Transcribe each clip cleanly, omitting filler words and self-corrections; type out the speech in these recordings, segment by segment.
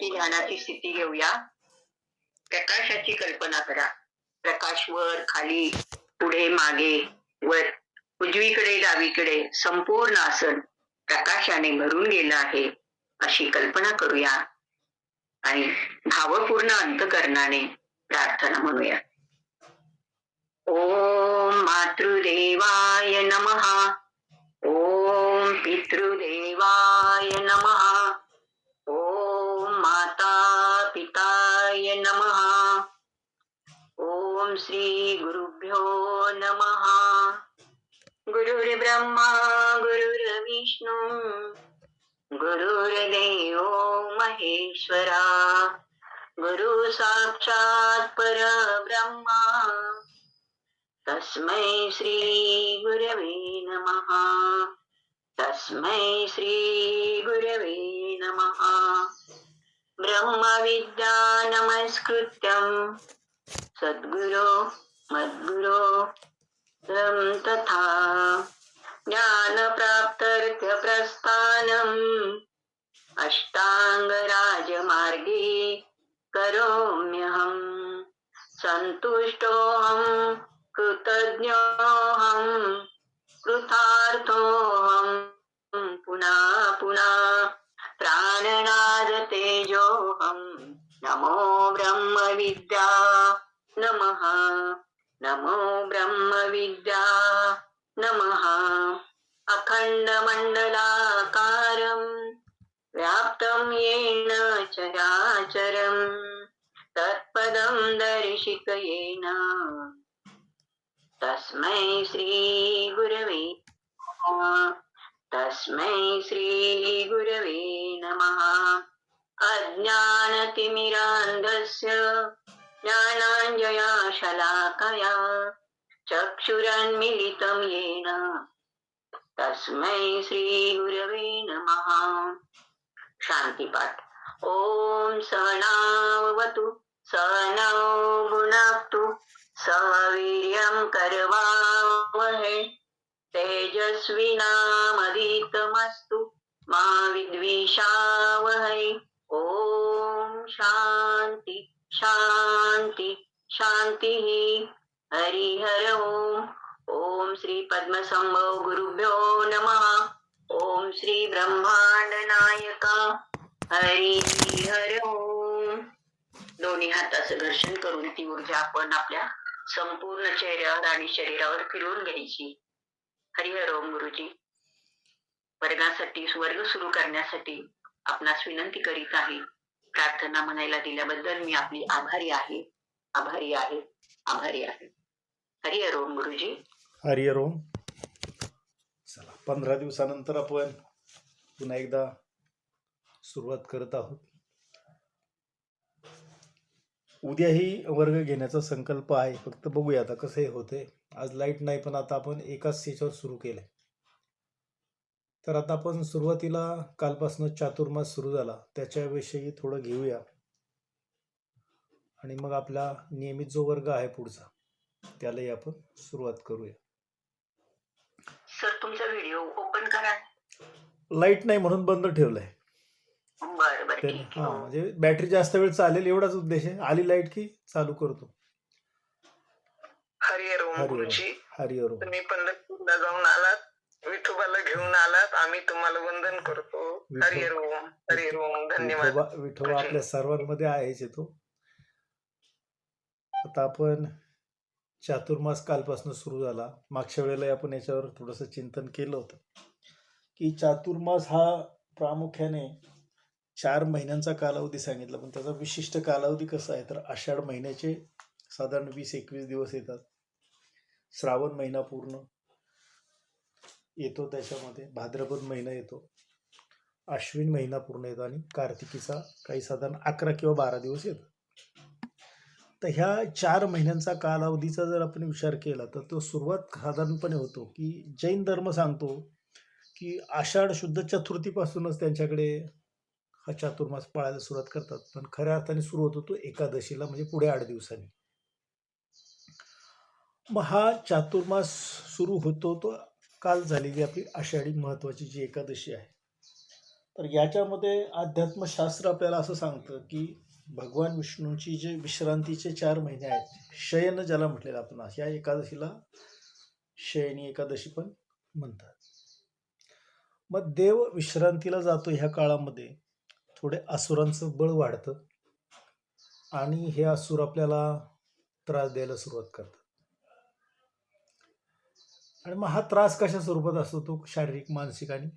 प्रकाशाची ध्यानाची स्थिती घेऊया. प्रकाशाची कल्पना करा. प्रकाश वर खाली पुढे मागे वर उजवीकडे डावीकडे संपूर्ण आसन प्रकाशाने भरून गेलं आहे अशी कल्पना करूया आणि भावपूर्ण अंतकरणाने प्रार्थना म्हणूया. ओम मातृदेवाय नमः. ओम पितृदेवाय नमः. ओम माता पिताय नमः. ओम श्री गुरुभ्यो नमः. गुरुर्ब्रह्मा गुरुर्विष्णू गुरुर्देवो महेश्वरा गुरु साक्षात परब्रह्मा तस्मै श्री गुरवे नमः. तस्मै श्री गुरवे नमः. ब्रह्मविद्या नमस्कृत्यं सद्गुरो मद्गुरो तथा ज्ञानप्राप्त्यर्थप्रस्थानम् अष्टांगराजमार्गे करोम्यहम्. सन्तुष्टोऽहं कृतज्ञोऽहं कृतार्थोऽहं पुनः पुनः प्राणनाद तेजोऽहं. नमो ब्रह्मविद्या नमः. नमो ब्रह्मविद्या नमः. अखण्डमण्डलाकारं व्याप्तं येन चराचरं तत्पदं दर्शितयेन तस्मै श्री गुरवे नमः. तस्मै श्री गुरवे नमः. अज्ञानतिमिरान्धस्य ज्ञानाञ्जया शलाकया चक्षुरन्मिलितं येन तस्मै श्री गुरवे नमः. शांतिपाठ. ओम सहनावतु सहनौ भुनक्तु सह वीर्यं करवावहै तेजस्विनामधितमस्तु मा विद्विषावहै. ओम शांति शांति शांतिः. हरिहर ओम. ओम श्री पद्मसंभव गुरुभ्यो नमः. ओम श्री ब्रह्मांड नायक हरिहर ओम. दोन्ही हाताचं घर्षण करून ती ऊर्जा आपण आपल्या संपूर्ण चेहऱ्यावर आणि शरीरावर फिरवून घ्यायची. हरिहर ओम. गुरुजी वर्गासाठी वर्ग सुरू करण्यासाठी आपणास विनंती करीत आहे. प्रार्थना म्हणायला दिल्याबद्दल मी आपली आभारी आहे. आभारी आहे. आभारी आहे. हरिहर ओम. गुरुजी हरिहर ओम. चला, 15 दिवसानंतर आपण पुन्हा एकदा सुरुवात करत आहोत. उद्याही वर्ग घेण्याचा संकल्प आहे. फक्त बघूया आता कसं हे होते. आज लाईट नाही पण आता आपण एकाच स्टेजवर सुरू केलंय. तर आता आपण सुरुवातीला कालपासून चातुर्मास सुरू झाला त्याच्याविषयी थोडं घेऊया आणि मग आपला नियमित जो वर्ग आहे पुढचा त्यालाही आपण सुरुवात करूया. सर तुमचा व्हिडिओ ओपन करा. लाईट नाही म्हणून बंद ठेवलाय. बरं बरं ठीक हा, आहे. म्हणजे बॅटरी जास्त वेळ चालेल एवढाच उद्देश आहे. आली लाईट की चालू करतो. हरिहर ओम. हरिहर गुरुजी हरिहर ओम. तुम्ही पंढरपूरला जाऊन आलात, विठोबाला घेऊन आलात, आम्ही तुम्हाला वंदन करतो. हरिहर ओम. हरिहर ओम. धन्यवाद. विठोबा आपल्या सर्वांमध्ये आहेच येतो. आता आपण चातुर्मास कालपासून सुरू झाला. मागच्या वेळेला आपण याच्यावर थोडंसं चिंतन केलं होतं की चातुर्मास हा प्रामुख्याने 4 महिन्यांचा कालावधी सांगितला. पण त्याचा विशिष्ट कालावधी कसा आहे तर आषाढ महिन्याचे साधारण 20-21 दिवस येतात. श्रावण महिना पूर्ण येतो, त्याच्यामध्ये भाद्रपद महिना येतो, अश्विन महिना पूर्ण येतो आणि कार्तिकीचा काही साधारण 11 किंवा 12 दिवस येतो. तर ह्या 4 महिन्यांचा कालावधीचा जर आपण विचार केला तर तो सुरुवात साधारणपणे होतो की जैन धर्म सांगतो की आषाढ शुद्ध चतुर्थीपासूनच त्यांच्याकडे हा चातुर्मास पाळायला सुरुवात करतात. पण खऱ्या अर्थाने सुरू होतो तो एकादशीला, म्हणजे पुढे 8 दिवसांनी. मग हा चातुर्मास सुरू होतो तो काल झालेली आपली आषाढी महत्वाची जी एकादशी आहे. तर याच्यामध्ये अध्यात्मशास्त्र आपल्याला असं सांगतं की भगवान विष्णूंची जे विश्रांतीचे 4 महिने आहेत, शयन ज्याला म्हटलेलं आपण या एकादशीला शयनी एकादशी पण म्हणतात. मग देव विश्रांतीला जातो ह्या काळामध्ये थोडे असुरांचं बळ वाढतं आणि हे असुर आपल्याला त्रास द्यायला सुरुवात करतात. आणि मग हा त्रास कशा स्वरूपात असतो, तो शारीरिक, मानसिक आणि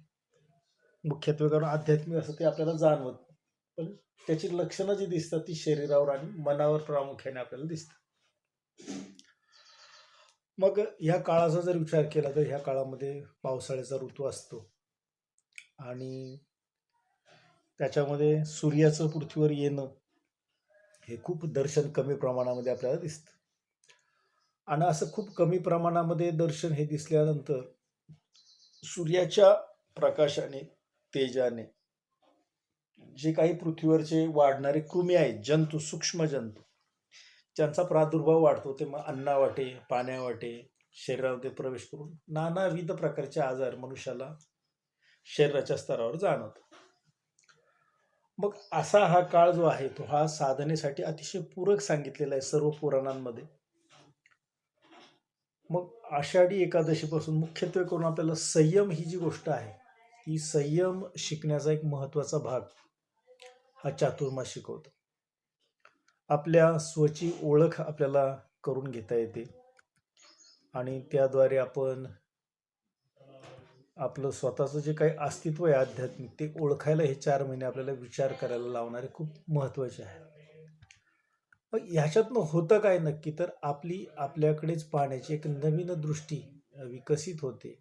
मुख्यत्वे करून आध्यात्मिक असं ते आपल्याला जाणवत नाही. पण त्याची लक्षणं जी दिसतात ती शरीरावर आणि मनावर प्रामुख्याने आपल्याला दिसतात. मग या काळाचा जर विचार केला तर ह्या काळामध्ये पावसाळ्याचा ऋतू असतो आणि त्याच्यामध्ये सूर्याचं पृथ्वीवर येणं हे खूप दर्शन कमी प्रमाणामध्ये आपल्याला दिसतं. आणि असं खूप कमी प्रमाणामध्ये दर्शन हे दिसल्यानंतर सूर्याच्या प्रकाशाने, तेजाने जे काही पृथ्वीवरचे वाढणारे कृमी आहेत, जंतू, सूक्ष्म जंतू, ज्यांचा प्रादुर्भाव वाढतो, ते मग अन्नावाटे, पाण्यावाटे शरीरामध्ये प्रवेश करून नानाविध प्रकारचे आजार मनुष्याला शरीराच्या स्तरावर जाणवतात. मग असा हा काळ जो आहे तो हा साधनेसाठी अतिशय पूरक सांगितलेला आहे सर्व पुराणांमध्ये. मग आषाढी एकादशीपासून मुख्यत्वे करून आपल्याला संयम ही जी गोष्ट आहे ती संयम शिकण्याचा एक महत्वाचा भाग हा चातुर्मास शिकवतो. आपल्या स्वची ओळख आपल्याला करून घेता येते आणि त्याद्वारे आपण आपलं स्वतःचं जे काही अस्तित्व आहे आध्यात्मिक ते ओळखायला हे 4 महिने आपल्याला विचार करायला लावणारे खूप महत्वाचे आहे. मग ह्याच्यातनं होतं काय नक्की, तर आपली आपल्याकडेच पाहण्याची एक नवीन दृष्टी विकसित होते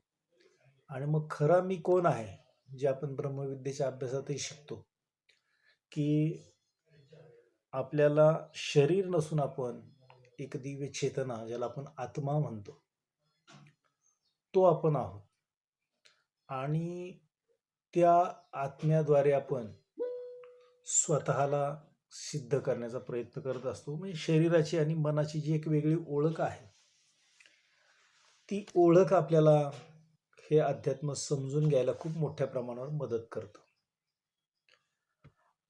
आणि मग खरा मी कोण आहे, जे आपण ब्रह्मविद्येच्या अभ्यासातही शिकतो की आपल्याला शरीर नसून आपण एक दिव्य चेतना, ज्याला आपण आत्मा म्हणतो, तो आपण आहोत. आणि त्या आत्म्याद्वारे आपण स्वतःला सिद्ध करण्याचा प्रयत्न करत असतो. म्हणजे शरीराची आणि मनाची जी एक वेगळी ओळख आहे ती ओळख आपल्याला हे अध्यात्म समजून घ्यायला खूप मोठ्या प्रमाणावर मदत करतं.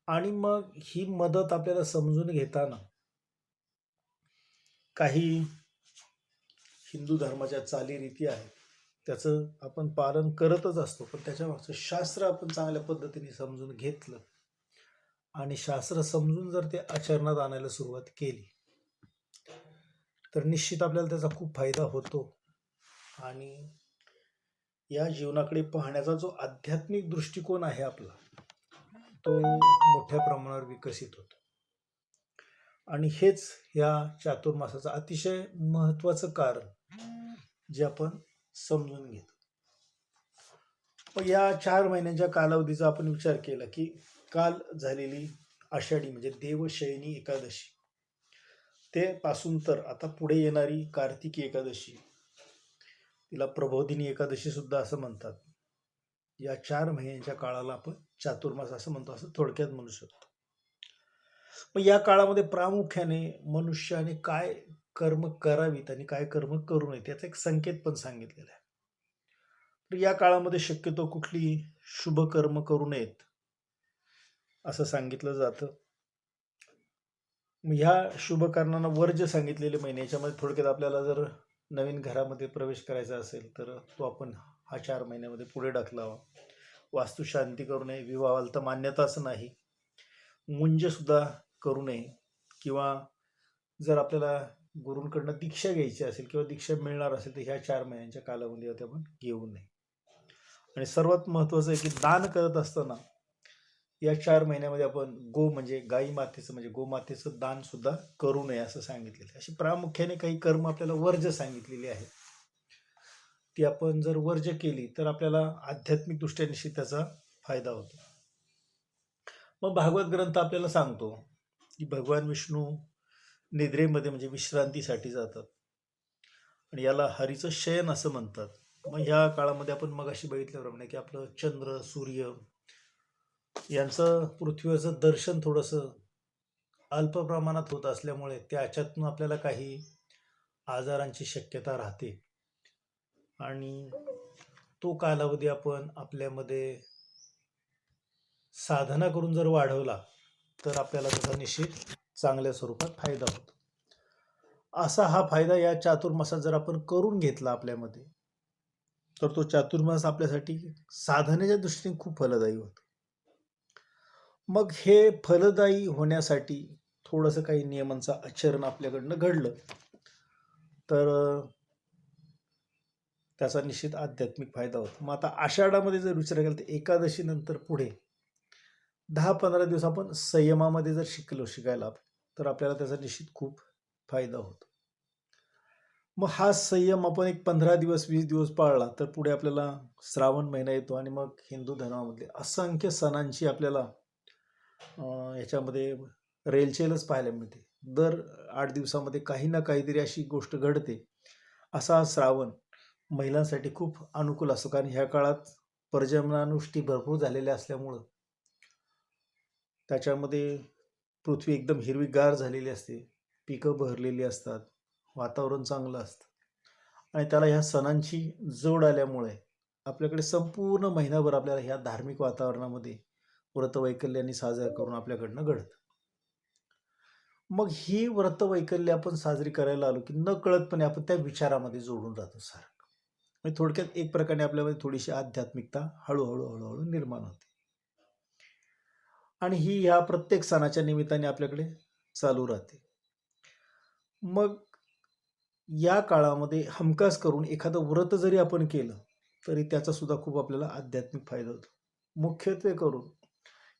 आणि मग ही मदत आपल्याला समजून घेताना काही हिंदू धर्माच्या चालीरीती आहेत त्याचं आपण पालन करतच असतो, पण त्याच्यामागचं शास्त्र आपण चांगल्या पद्धतीने समजून घेतलं आणि शास्त्र समजून जर ते आचरणात आणायला सुरुवात केली तर निश्चित आपल्याला त्याचा खूप फायदा होतो आणि या जीवनाकडे पाहण्याचा जो आध्यात्मिक दृष्टिकोन आहे आपला तो मोठ्या प्रमाणावर विकसित होतो. आणि हेच या चातुर्मासाचं अतिशय महत्वाचं कारण जे आपण समजून घेतो. मग या 4 महिन्यांच्या कालावधीचा आपण विचार केला की काल झालेली आषाढी म्हणजे देवशयनी एकादशी ते पासून तर आता पुढे येणारी कार्तिकी एकादशी, तिला प्रबोधिनी एकादशी सुद्धा असं म्हणतात, या 4 महिन्यांच्या काळाला आपण चातुर्मास असं म्हणतो, असं थोडक्यात म्हणू शकतो. मग या काळामध्ये प्रामुख्याने मनुष्याने काय कर्म करावीत आणि काय कर्म करू नये त्याचा एक संकेत पण सांगितलेला आहे. तर या काळामध्ये शक्यतो कुठली शुभ कर्म करू नयेत असं सांगितलं जातं. ह्या शुभ कारणांना वर्ज सांगितलेले महिने, याच्यामध्ये थोडक्यात आपल्याला जर नवीन घरामध्ये प्रवेश करायचा असेल तर तो आपण हा 4 महिन्यामध्ये पुढे ढकलावा. वास्तुशांती करू नये, विवाहाला तर मान्यताच नाही, मुंज सुद्धा करू नये, किंवा जर आपल्याला गुरूंकडनं दीक्षा घ्यायची असेल किंवा दीक्षा मिळणार असेल तर ह्या 4 महिन्यांच्या कालावधीमध्ये आपण घेऊ नये. आणि सर्वात महत्वाचं आहे की दान करत असताना या 4 महिन्यामध्ये आपण म्हणजे गाई मातेचं म्हणजे गोमातेचं दान सुद्धा करू नये असं सांगितलेलं आहे. अशी प्रामुख्याने काही कर्म आपल्याला वर्ज सांगितलेली आहेत, ती आपण जर वर्ज केली तर आपल्याला आध्यात्मिक दृष्ट्या निश्चित त्याचा फायदा होतो. मग भागवत ग्रंथ आपल्याला सांगतो की भगवान विष्णू निद्रेमध्ये म्हणजे विश्रांतीसाठी जातात आणि याला हरीचं शयन असं म्हणतात. मग ह्या काळामध्ये आपण मगाशी बघितल्याप्रमाणे की आपलं चंद्र, सूर्य यांचं पृथ्वीवरचं दर्शन थोडंसं अल्प प्रमाणात होत असल्यामुळे त्याच्यातून आपल्याला काही आजारांची शक्यता राहते आणि तो कालावधी आपण आपल्यामध्ये साधना करून जर वाढवला तर आपल्याला त्याचा निश्चित चांगल्या स्वरूपात फायदा होतो. असा हा फायदा या चातुर्मासात जर आपण करून घेतला आपल्यामध्ये, तर तो चातुर्मास आपल्यासाठी साधनेच्या दृष्टीने खूप फलदायी होतो. मग हे फलदायी होण्यासाठी थोडंसं काही नियमांचं आचरण आपल्याकडनं घडलं तर त्याचा निश्चित आध्यात्मिक फायदा होतो. मग आता आषाढामध्ये जर विचार केला तर एकादशी नंतर पुढे 10-15 दिवस आपण संयमामध्ये जर शिकायला तर आपल्याला त्याचा निश्चित खूप फायदा होतो. मग हा संयम आपण एक 15 दिवस 20 दिवस पाळला तर पुढे आपल्याला श्रावण महिना येतो आणि मग हिंदू धर्मामधले असंख्य सणांची आपल्याला याच्यामध्ये रेलचेलच पाहायला मिळते. दर 8 दिवसामध्ये काही ना काहीतरी अशी गोष्ट घडते. असा श्रावण महिलांसाठी खूप अनुकूल असतो, कारण ह्या काळात पर्जन्यानुष्ठी भरपूर झालेल्या असल्यामुळं त्याच्यामध्ये पृथ्वी एकदम हिरवीगार झालेली असते, पिकं भरलेली असतात, वातावरण चांगलं असतं आणि त्याला ह्या सणांची जोड आल्यामुळे आपल्याकडे संपूर्ण महिनाभर आपल्याला ह्या धार्मिक वातावरणामध्ये व्रतवैकल्यांनी साजरा करून आपल्याकडनं घडतं. मग ही व्रतवैकल्य आपण साजरी करायला आलो की न कळतपणे आपण त्या विचारामध्ये जोडून राहतो सारखं. म्हणजे थोडक्यात एक प्रकारे आपल्यामध्ये थोडीशी आध्यात्मिकता हळूहळू निर्माण होते आणि ही ह्या प्रत्येक सणाच्या निमित्ताने आपल्याकडे चालू राहते. मग या काळामध्ये हमखास करून एखादं व्रत जरी आपण केलं तरी त्याचा सुद्धा खूप आपल्याला आध्यात्मिक फायदा होतो. मुख्यत्वे करून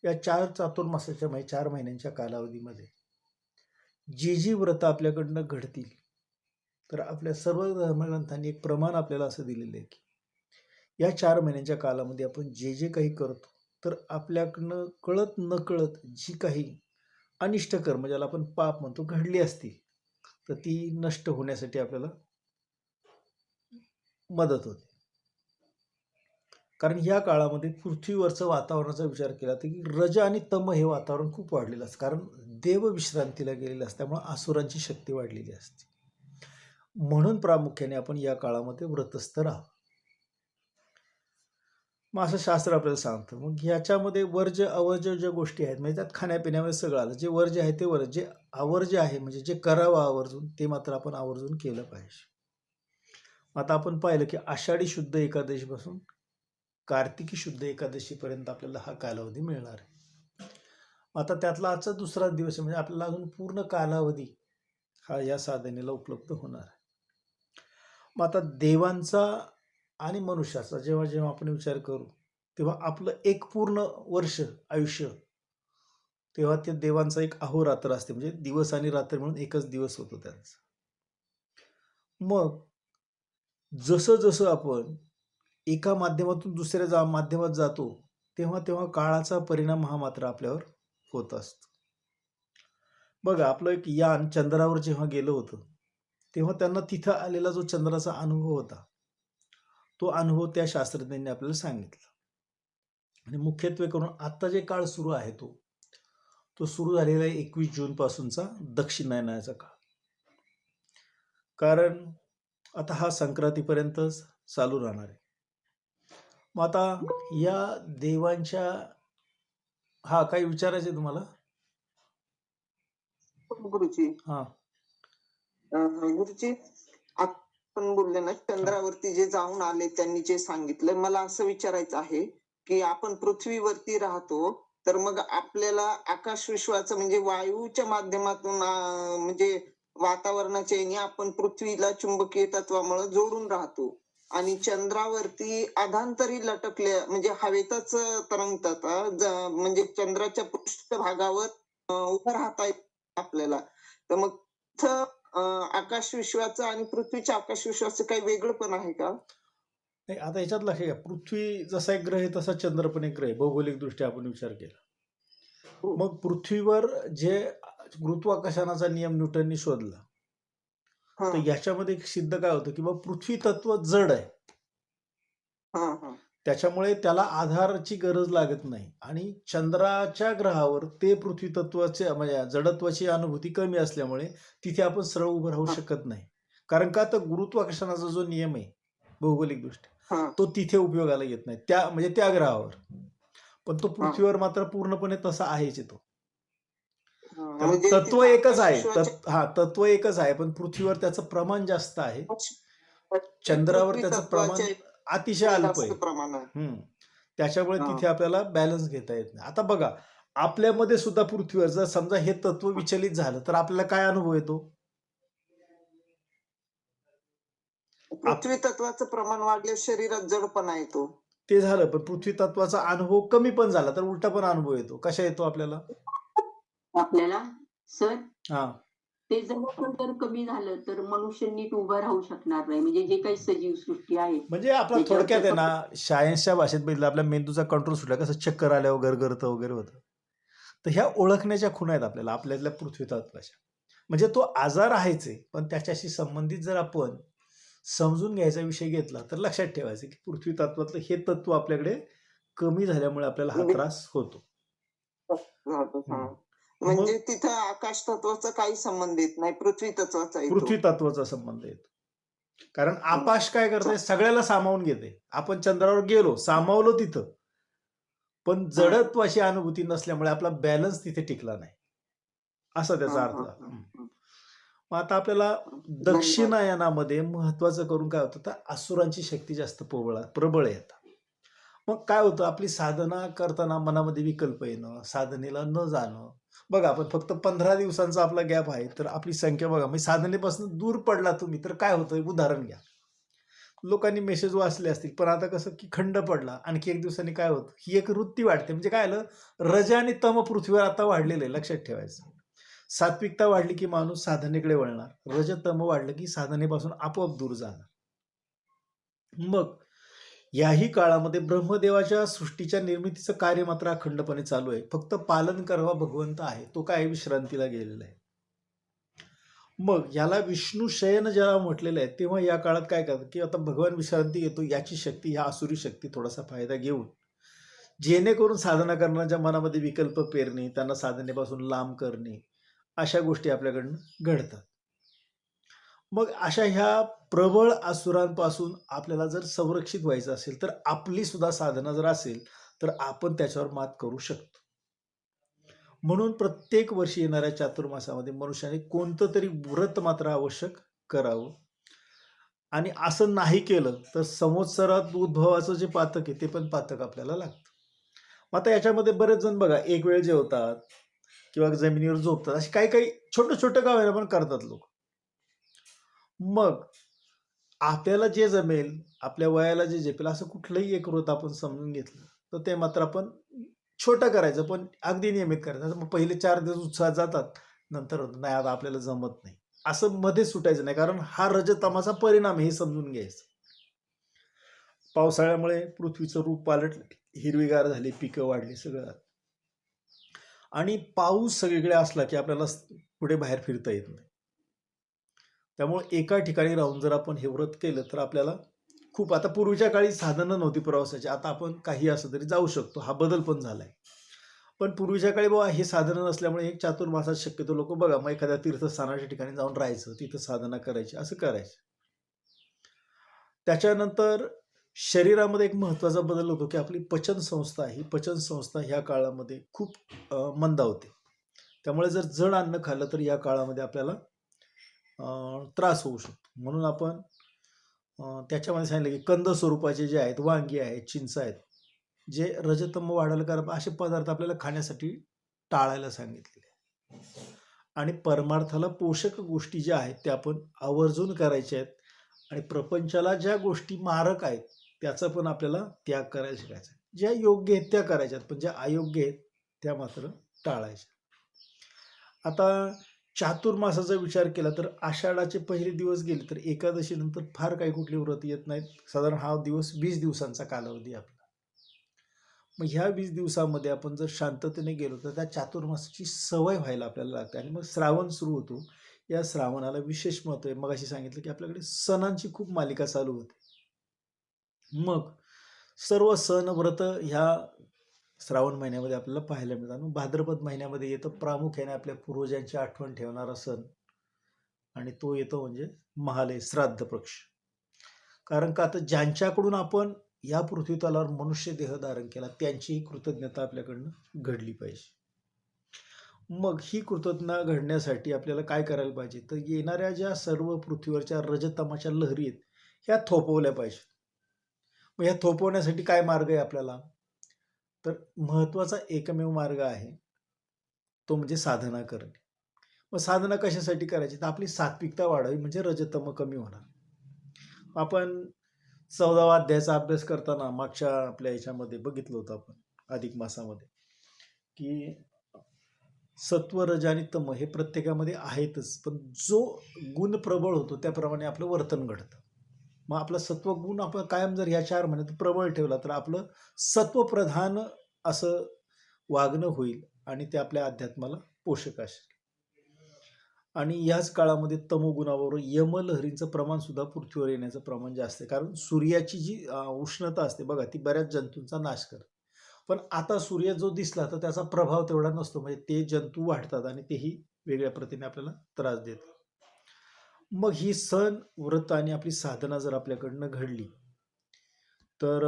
या 4 चातुर्मासाच्या म्हणजे 4 महिन्यांच्या कालावधीमध्ये जी व्रतं आपल्याकडनं घडतील तर आपल्या सर्व धर्मग्रंथांनी एक प्रमाण आपल्याला असं दिलेलं आहे की या 4 महिन्यांच्या कालामध्ये आपण जे काही करतो तर आपल्याकडनं कळत न कळत जी काही अनिष्ट कर्म, ज्याला आपण पाप म्हणतो, घडली असती तर ती नष्ट होण्यासाठी आपल्याला मदत होते. कारण या काळामध्ये पृथ्वीवरचं वातावरणाचा विचार केला तर की रज आणि तम हे वातावरण खूप वाढलेलं असतं, कारण देव विश्रांतीला गेलेलं असतं, त्यामुळे आसुरांची शक्ती वाढलेली असते. म्हणून प्रामुख्याने आपण या काळामध्ये व्रतस्थ राहावं. मग असं शास्त्र आपल्याला सांगतं. मग ह्याच्यामध्ये वर्ज्य अवर्ज्य ज्या गोष्टी आहेत म्हणजे त्यात खाण्यापिण्यामध्ये सगळं आलं. जे वर्ज्य आहे ते वर्ज्य, जे अवर्ज्य आहे म्हणजे जे करावं आवर्जून ते मात्र आपण आवर्जून केलं पाहिजे. आता आपण पाहिलं की आषाढी शुद्ध एकादशीपासून कार्तिकी शुद्ध एकादशीपर्यंत आपल्याला हा कालावधी मिळणार आहे. आता त्यातला आजचा दुसरा दिवस आहे, म्हणजे आपल्याला अजून पूर्ण कालावधी हा या साधनेला उपलब्ध होणार आहे. मग आता देवांचा आणि मनुष्याचा जेव्हा जेव्हा आपण विचार करू तेव्हा आपलं एक पूर्ण वर्ष आयुष्य तेव्हा ते देवांचा एक अहोरात्र असते, म्हणजे दिवस आणि रात्र म्हणून एकच दिवस होतो त्यांचा. मग जसं जसं आपण एका माध्यमातून दुसऱ्या माध्यमात जातो तेव्हा तेव्हा काळाचा परिणाम हा मात्र आपल्यावर होत असतो. बघा, आपलं एक यान चंद्रावर जेव्हा गेलं होतं तेव्हा त्यांना तिथं आलेला जो चंद्राचा अनुभव होता तो अनुभव त्या शास्त्रज्ञांनी आपल्याला सांगितला. आणि मुख्यत्वे करून आता जे काळ सुरू आहे तो सुरू झालेला आहे 21 जून पासूनचा दक्षिणायनाचा काळ. कारण आता हा संक्रांतीपर्यंतच चालू राहणार आहे. मग आता या देवांच्या हा काही विचारायचे तुम्हाला? गुरुजी, हा गुरुजी, आपण बोलले ना चंद्रावरती जे जाऊन आले त्यांनी जे सांगितलं, मला असं विचारायचं आहे की आपण पृथ्वीवरती राहतो तर मग आपल्याला आकाश विश्वाचं म्हणजे वायूच्या माध्यमातून म्हणजे वातावरणाच्या याने आपण पृथ्वीला चुंबकीय तत्वामुळे जोडून राहतो आणि चंद्रावरती अधांतरी लटकले म्हणजे हवेतच तरंगतात, म्हणजे चंद्राच्या पृष्ठभागावर उभं राहता येत आपल्याला. तर मग आकाश विश्वाचं आणि पृथ्वीच्या आकाश विश्वाचं काही वेगळं पण आहे का? नाही, आता याच्यात लक्ष घ्या, पृथ्वी जसा एक ग्रह आहे तसा चंद्र पण एक ग्रह आहे, भौगोलिक दृष्ट्या आपण विचार केला. मग पृथ्वीवर जे गुरुत्वाकर्षणाचा नियम न्यूटननी शोधला तर याच्यामध्ये सिद्ध काय होतं की बाबा पृथ्वी तत्व जड आहे, त्याच्यामुळे त्याला आधाराची गरज लागत नाही आणि चंद्राच्या ग्रहावर ते पृथ्वी तत्वाचे म्हणजे जडत्वाची अनुभूती कमी असल्यामुळे तिथे आपण सरळ उभं राहू शकत नाही. कारण का, तर गुरुत्वाकर्षणाचा जो नियम आहे भौगोलिक दृष्ट्या तो तिथे उपयोगाला येत नाही, त्या म्हणजे त्या ग्रहावर. पण तो हा पृथ्वीवर मात्र पूर्णपणे तसा आहेच तो. हा. त्यामुळे म्हणजे तत्व तिथं एकच आकाश आहे. विश्वाच्या हा, तत्व एकच आहे, पण पृथ्वीवर त्याचं प्रमाण जास्त आहे. चंद्रावर पृथ्वी त्याचं प्रमाण तत्वाच्या अतिशय अल्प जास्त आहे. प्रमाण आहे. हम्म. त्याच्यामुळे हा तिथे आपल्याला बॅलन्स घेता येत नाही. आता बघा, आपल्यामध्ये सुद्धा पृथ्वीवर जर समजा हे तत्व विचलित झालं तर आपल्याला काय अनुभव येतो? पृथ्वी तत्वाचं प्रमाण वाढल्यास शरीरात जडपणा येतो. ते झालं, पण पृथ्वी तत्वाचा अनुभव कमी पण झाला तर उलटा पण अनुभव येतो. कशा येतो आपल्याला? आपल्याला सर हा, ते जर जर कमी झालं तर मनुष्य नीट उभं राहू शकणार नाही. म्हणजे जे काही सजीव सृष्टी आहे म्हणजे आपला त्याच्यावर थोडक्यात आहे त्याचा ना, सायन्सच्या भाषेत बघितलं, आपल्या मेंदूचा कंट्रोल सुटला, कसं चक्कर आल्यावर गरगरतं वगैरे होतं. तर ह्या ओळखण्याच्या खुणा आहेत आपल्याला आपल्यातल्या पृथ्वी तत्वाच्या. म्हणजे तो आजार आहेच आहे, पण त्याच्याशी संबंधित जर आपण समजून घ्यायचा विषय घेतला तर लक्षात ठेवायचं की पृथ्वी तत्वातलं हे तत्व आपल्याकडे कमी झाल्यामुळे आपल्याला हा त्रास होतो. हा. मग म्हणजे तिथं आकाश तत्वाचा काही संबंध येत नाही, पृथ्वी तत्वाचा येतो. पृथ्वी तत्वाचा संबंध येतो. कारण आकाश काय करते, सगळ्याला सामावून घेते. आपण चंद्रावर गेलो, सामावलो तिथं, पण जडत्वाची अनुभूती नसल्यामुळे आपला बॅलन्स तिथे टिकला नाही, असा त्याचा अर्थ झाला. मग आता आपल्याला दक्षिणायनामध्ये महत्वाचं करून काय होतं, तर असुरांची शक्ती जास्त प्रबळ येतात. मग काय होतं, आपली साधना करताना मनामध्ये विकल्प येणं, साधनेला न जाणं. बघा, आपण फक्त 15 दिवसांचा आपला गॅप आहे, तर आपली संख्या बघा, म्हणजे साधनेपासून दूर पडला तुम्ही तर काय होतं, उदाहरण घ्या. लोकांनी मेसेज वाचले असतील, पण आता कसं की खंड पडला, आणखी एक दिवसांनी काय होतं, ही एक वृत्ती वाढते. म्हणजे काय आलं, रज आणि तम पृथ्वीवर आता वाढलेलं आहे, लक्षात ठेवायचं. सात्विकता वाढली की माणूस साधनेकडे वळणार, रजतम वाढलं की साधनेपासून आपोआप दूर जाणार. मग याही काळामध्ये ब्रह्मदेवाच्या सृष्टीच्या निर्मितीचं कार्य मात्र अखंडपणे चालू आहे. फक्त पालन करावा भगवंत आहे, तो काय विश्रांतीला गेलेला आहे. मग याला विष्णू शयन जेव्हा म्हटलेलं आहे, तेव्हा या काळात काय करतात की आता भगवान विश्रांती घेतो, याची शक्ती, ह्या आसुरी शक्ती थोडासा फायदा घेऊन जेणेकरून साधना करण्याच्या मनामध्ये विकल्प पेरणे, त्यांना साधनेपासून लांब करणे, अशा गोष्टी आपल्याकडनं घडतात. मग अशा ह्या प्रबळ असुरांपासून आपल्याला जर संरक्षित व्हायचं असेल तर आपली सुद्धा साधना जर असेल तर आपण त्याच्यावर मात करू शकतो. म्हणून प्रत्येक वर्षी येणाऱ्या चातुर्मासामध्ये मनुष्याने कोणतं तरी व्रत मात्र आवश्यक करावं. आणि असं नाही केलं तर संवत्सरात उद्भवाचं जे पातक आहे ते पण पातक आपल्याला लागतं. मग आता याच्यामध्ये बरेच जण बघा, एक वेळ जेवतात किंवा जमिनीवर झोपतात, अशी काही काही छोटं छोटं गावाला पण करतात लोक. मग आपल्याला जे जमेल, आपल्या वयाला जे झेपेल, असं कुठलंही एक व्रत आपण समजून घेतलं तर ते मात्र आपण छोटं करायचं, पण अगदी नियमित करायचं. मग पहिले 4 दिवस उत्साहात जातात, नंतर नाही आता आपल्याला जमत नाही, असं मध्ये सुटायचं नाही, कारण हा रजतमाचा परिणाम हे समजून घ्यायचं. पावसाळ्यामुळे पृथ्वीचं रूप पालटलं, हिरवीगार झाली, पिकं वाढली सगळं, आणि पाऊस सगळीकडे असला की आपल्याला पुढे बाहेर फिरता येत नाही. त्यामुळे एका ठिकाणी राहून जर आपण हे व्रत केलं तर आपल्याला खूप, आता पूर्वीच्या काळी साधनं नव्हती प्रवासाची, आता आपण काही असं तरी जाऊ शकतो, हा बदल पण झालाय. पण पूर्वीच्या काळी बाबा हे साधनं नसल्यामुळे एक चातुर्मासात शक्यतो लोक बघा, मग एखाद्या तीर्थस्थानाच्या ठिकाणी जाऊन राहायचं, तिथं साधना करायची, असं करायचं. त्याच्यानंतर शरीरामध्ये एक महत्वाचा बदल होतो की आपली पचन संस्था, ही पचन संस्था ह्या काळामध्ये खूप मंदावते. त्यामुळे जर जड अन्न खाल्लं तर या काळामध्ये आपल्याला त्रास होऊ शकतो. म्हणून आपण त्याच्यामध्ये सांगितलं की कंद स्वरूपाचे जे आहेत, वांगी आहेत, चिंच आहेत, जे रजतम वाढायला कारण असे पदार्थ आपल्याला खाण्यासाठी टाळायला सांगितलेले. आणि परमार्थाला पोषक गोष्टी ज्या आहेत त्या आपण आवर्जून करायच्या आहेत, आणि प्रपंचाला ज्या गोष्टी मारक आहेत त्याचा पण आपल्याला त्याग करायला शिकायचा. ज्या योग्य आहेत त्या करायच्यात, पण ज्या अयोग्य आहेत त्या मात्र टाळायच्या. आता चातुर्मासाचा विचार केला तर आषाढाचे पहिले दिवस गेले तर एकादशी नंतर फार काही कुठली व्रत येत नाहीत. साधारण हा दिवस 20 दिवसांचा कालावधी आपला. मग ह्या 20 दिवसामध्ये आपण जर शांततेने गेलो तर त्या चातुर्मासाची सवय व्हायला आपल्याला लागते. आणि मग श्रावण सुरू होतो. या श्रावणाला विशेष महत्व आहे. मग अशी सांगितलं की आपल्याकडे सणांची खूप मालिका चालू होते. मग सर्व सण व्रत ह्या श्रावण महिन्यामध्ये आपल्याला पाहायला मिळतात. मग भाद्रपद महिन्यामध्ये येतं प्रामुख्याने आपल्या पूर्वजांची आठवण ठेवणारा सण, आणि तो येतो म्हणजे महालय, श्राद्ध पक्ष. कारण का, आता ज्यांच्याकडून आपण या पृथ्वी तलावर मनुष्य देह धारण केला त्यांचीही कृतज्ञता आपल्याकडनं घडली पाहिजे. मग ही कृतज्ञता घडण्यासाठी आपल्याला काय करायला पाहिजे, तर येणाऱ्या ज्या सर्व पृथ्वीवरच्या रजतमाच्या लहरी आहेत ह्या थोपवल्या पाहिजेत. मग ह्या थोपवण्यासाठी काय मार्ग आहे आपल्याला, तर महत्वाचा एकमेव मार्ग आहे तो म्हणजे साधना करणे. मग साधना कशासाठी करायची, तर आपली सात्विकता वाढावी म्हणजे रजतम कमी होणार. आपण 14वा अध्यायाचा अभ्यास करताना मागच्या आपल्या ह्याच्यामध्ये बघितलं होतं आपण अधिक मासामध्ये, की सत्व रज आणि तम हे प्रत्येकामध्ये आहेतच, पण जो गुण प्रबळ होतो त्याप्रमाणे आपलं वर्तन घडतं. मग आपलं सत्वगुण आपण कायम जर ह्या 4 महिन्यात प्रबळ ठेवला तर आपलं सत्वप्रधान असं वागणं होईल आणि ते आपल्या अध्यात्माला पोषक असेल. आणि याच काळामध्ये तमोगुणाबरोबर यमलहरींचं प्रमाण सुद्धा पृथ्वीवर येण्याचं प्रमाण जास्त आहे. कारण सूर्याची जी उष्णता असते बघा, ती बऱ्याच जंतूंचा नाश करते. पण आता सूर्य जो दिसला तर त्याचा प्रभाव तेवढा नसतो, म्हणजे ते जंतू वाढतात आणि तेही वेगळ्या प्रतीने आपल्याला त्रास देतात. मग ही सण व्रत आणि आपली साधना जर आपल्याकडनं घडली तर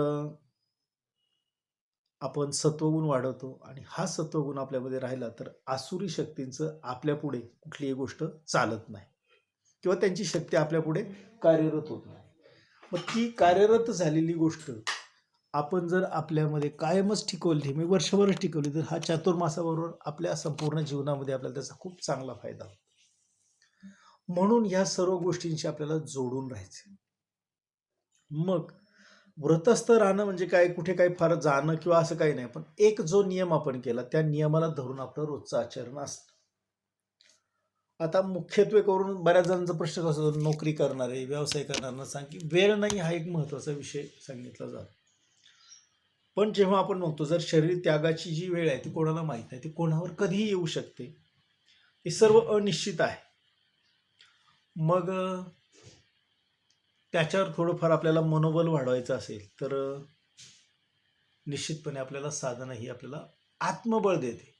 आपण सत्वगुण वाढवतो आणि हा सत्वगुण आपल्यामध्ये राहिला तर आसुरी शक्तींचं आपल्या पुढे कुठलीही गोष्ट चालत नाही किंवा त्यांची शक्ती आपल्या पुढे कार्यरत होत नाही. मग ती कार्यरत झालेली गोष्ट आपण जर आपल्यामध्ये कायमच टिकवली, मी वर्षभरच टिकवली, तर हा चातुर्मासाबरोबर आपल्या संपूर्ण जीवनामध्ये आपल्याला त्याचा खूप चांगला फायदा होतो. म्हणून ह्या सर्व गोष्टींशी आपल्याला जोडून राहायचे. मग व्रतस्थ राहणं म्हणजे काय, कुठे काही फार जाणं किंवा असं काही नाही, पण एक जो नियम आपण केला त्या नियमाला धरून आपलं रोजचं आचरण असतं. आता मुख्यत्वे करून बऱ्याच जणांचा प्रश्न कसा होतो, नोकरी करणारे व्यवसाय करणाऱ्यांना सांग की वेळ नाही हा एक महत्वाचा विषय सांगितला जातो. पण जेव्हा आपण म्हणतो जर शरीर त्यागाची जी वेळ आहे ती कोणाला माहित नाही, ती कोणावर कधीही येऊ शकते, हे सर्व अनिश्चित आहे. मग त्याच्यावर थोडंफार आपल्याला मनोबल वाढवायचं असेल तर निश्चितपणे आपल्याला साधना ही आपल्याला आत्मबळ देते.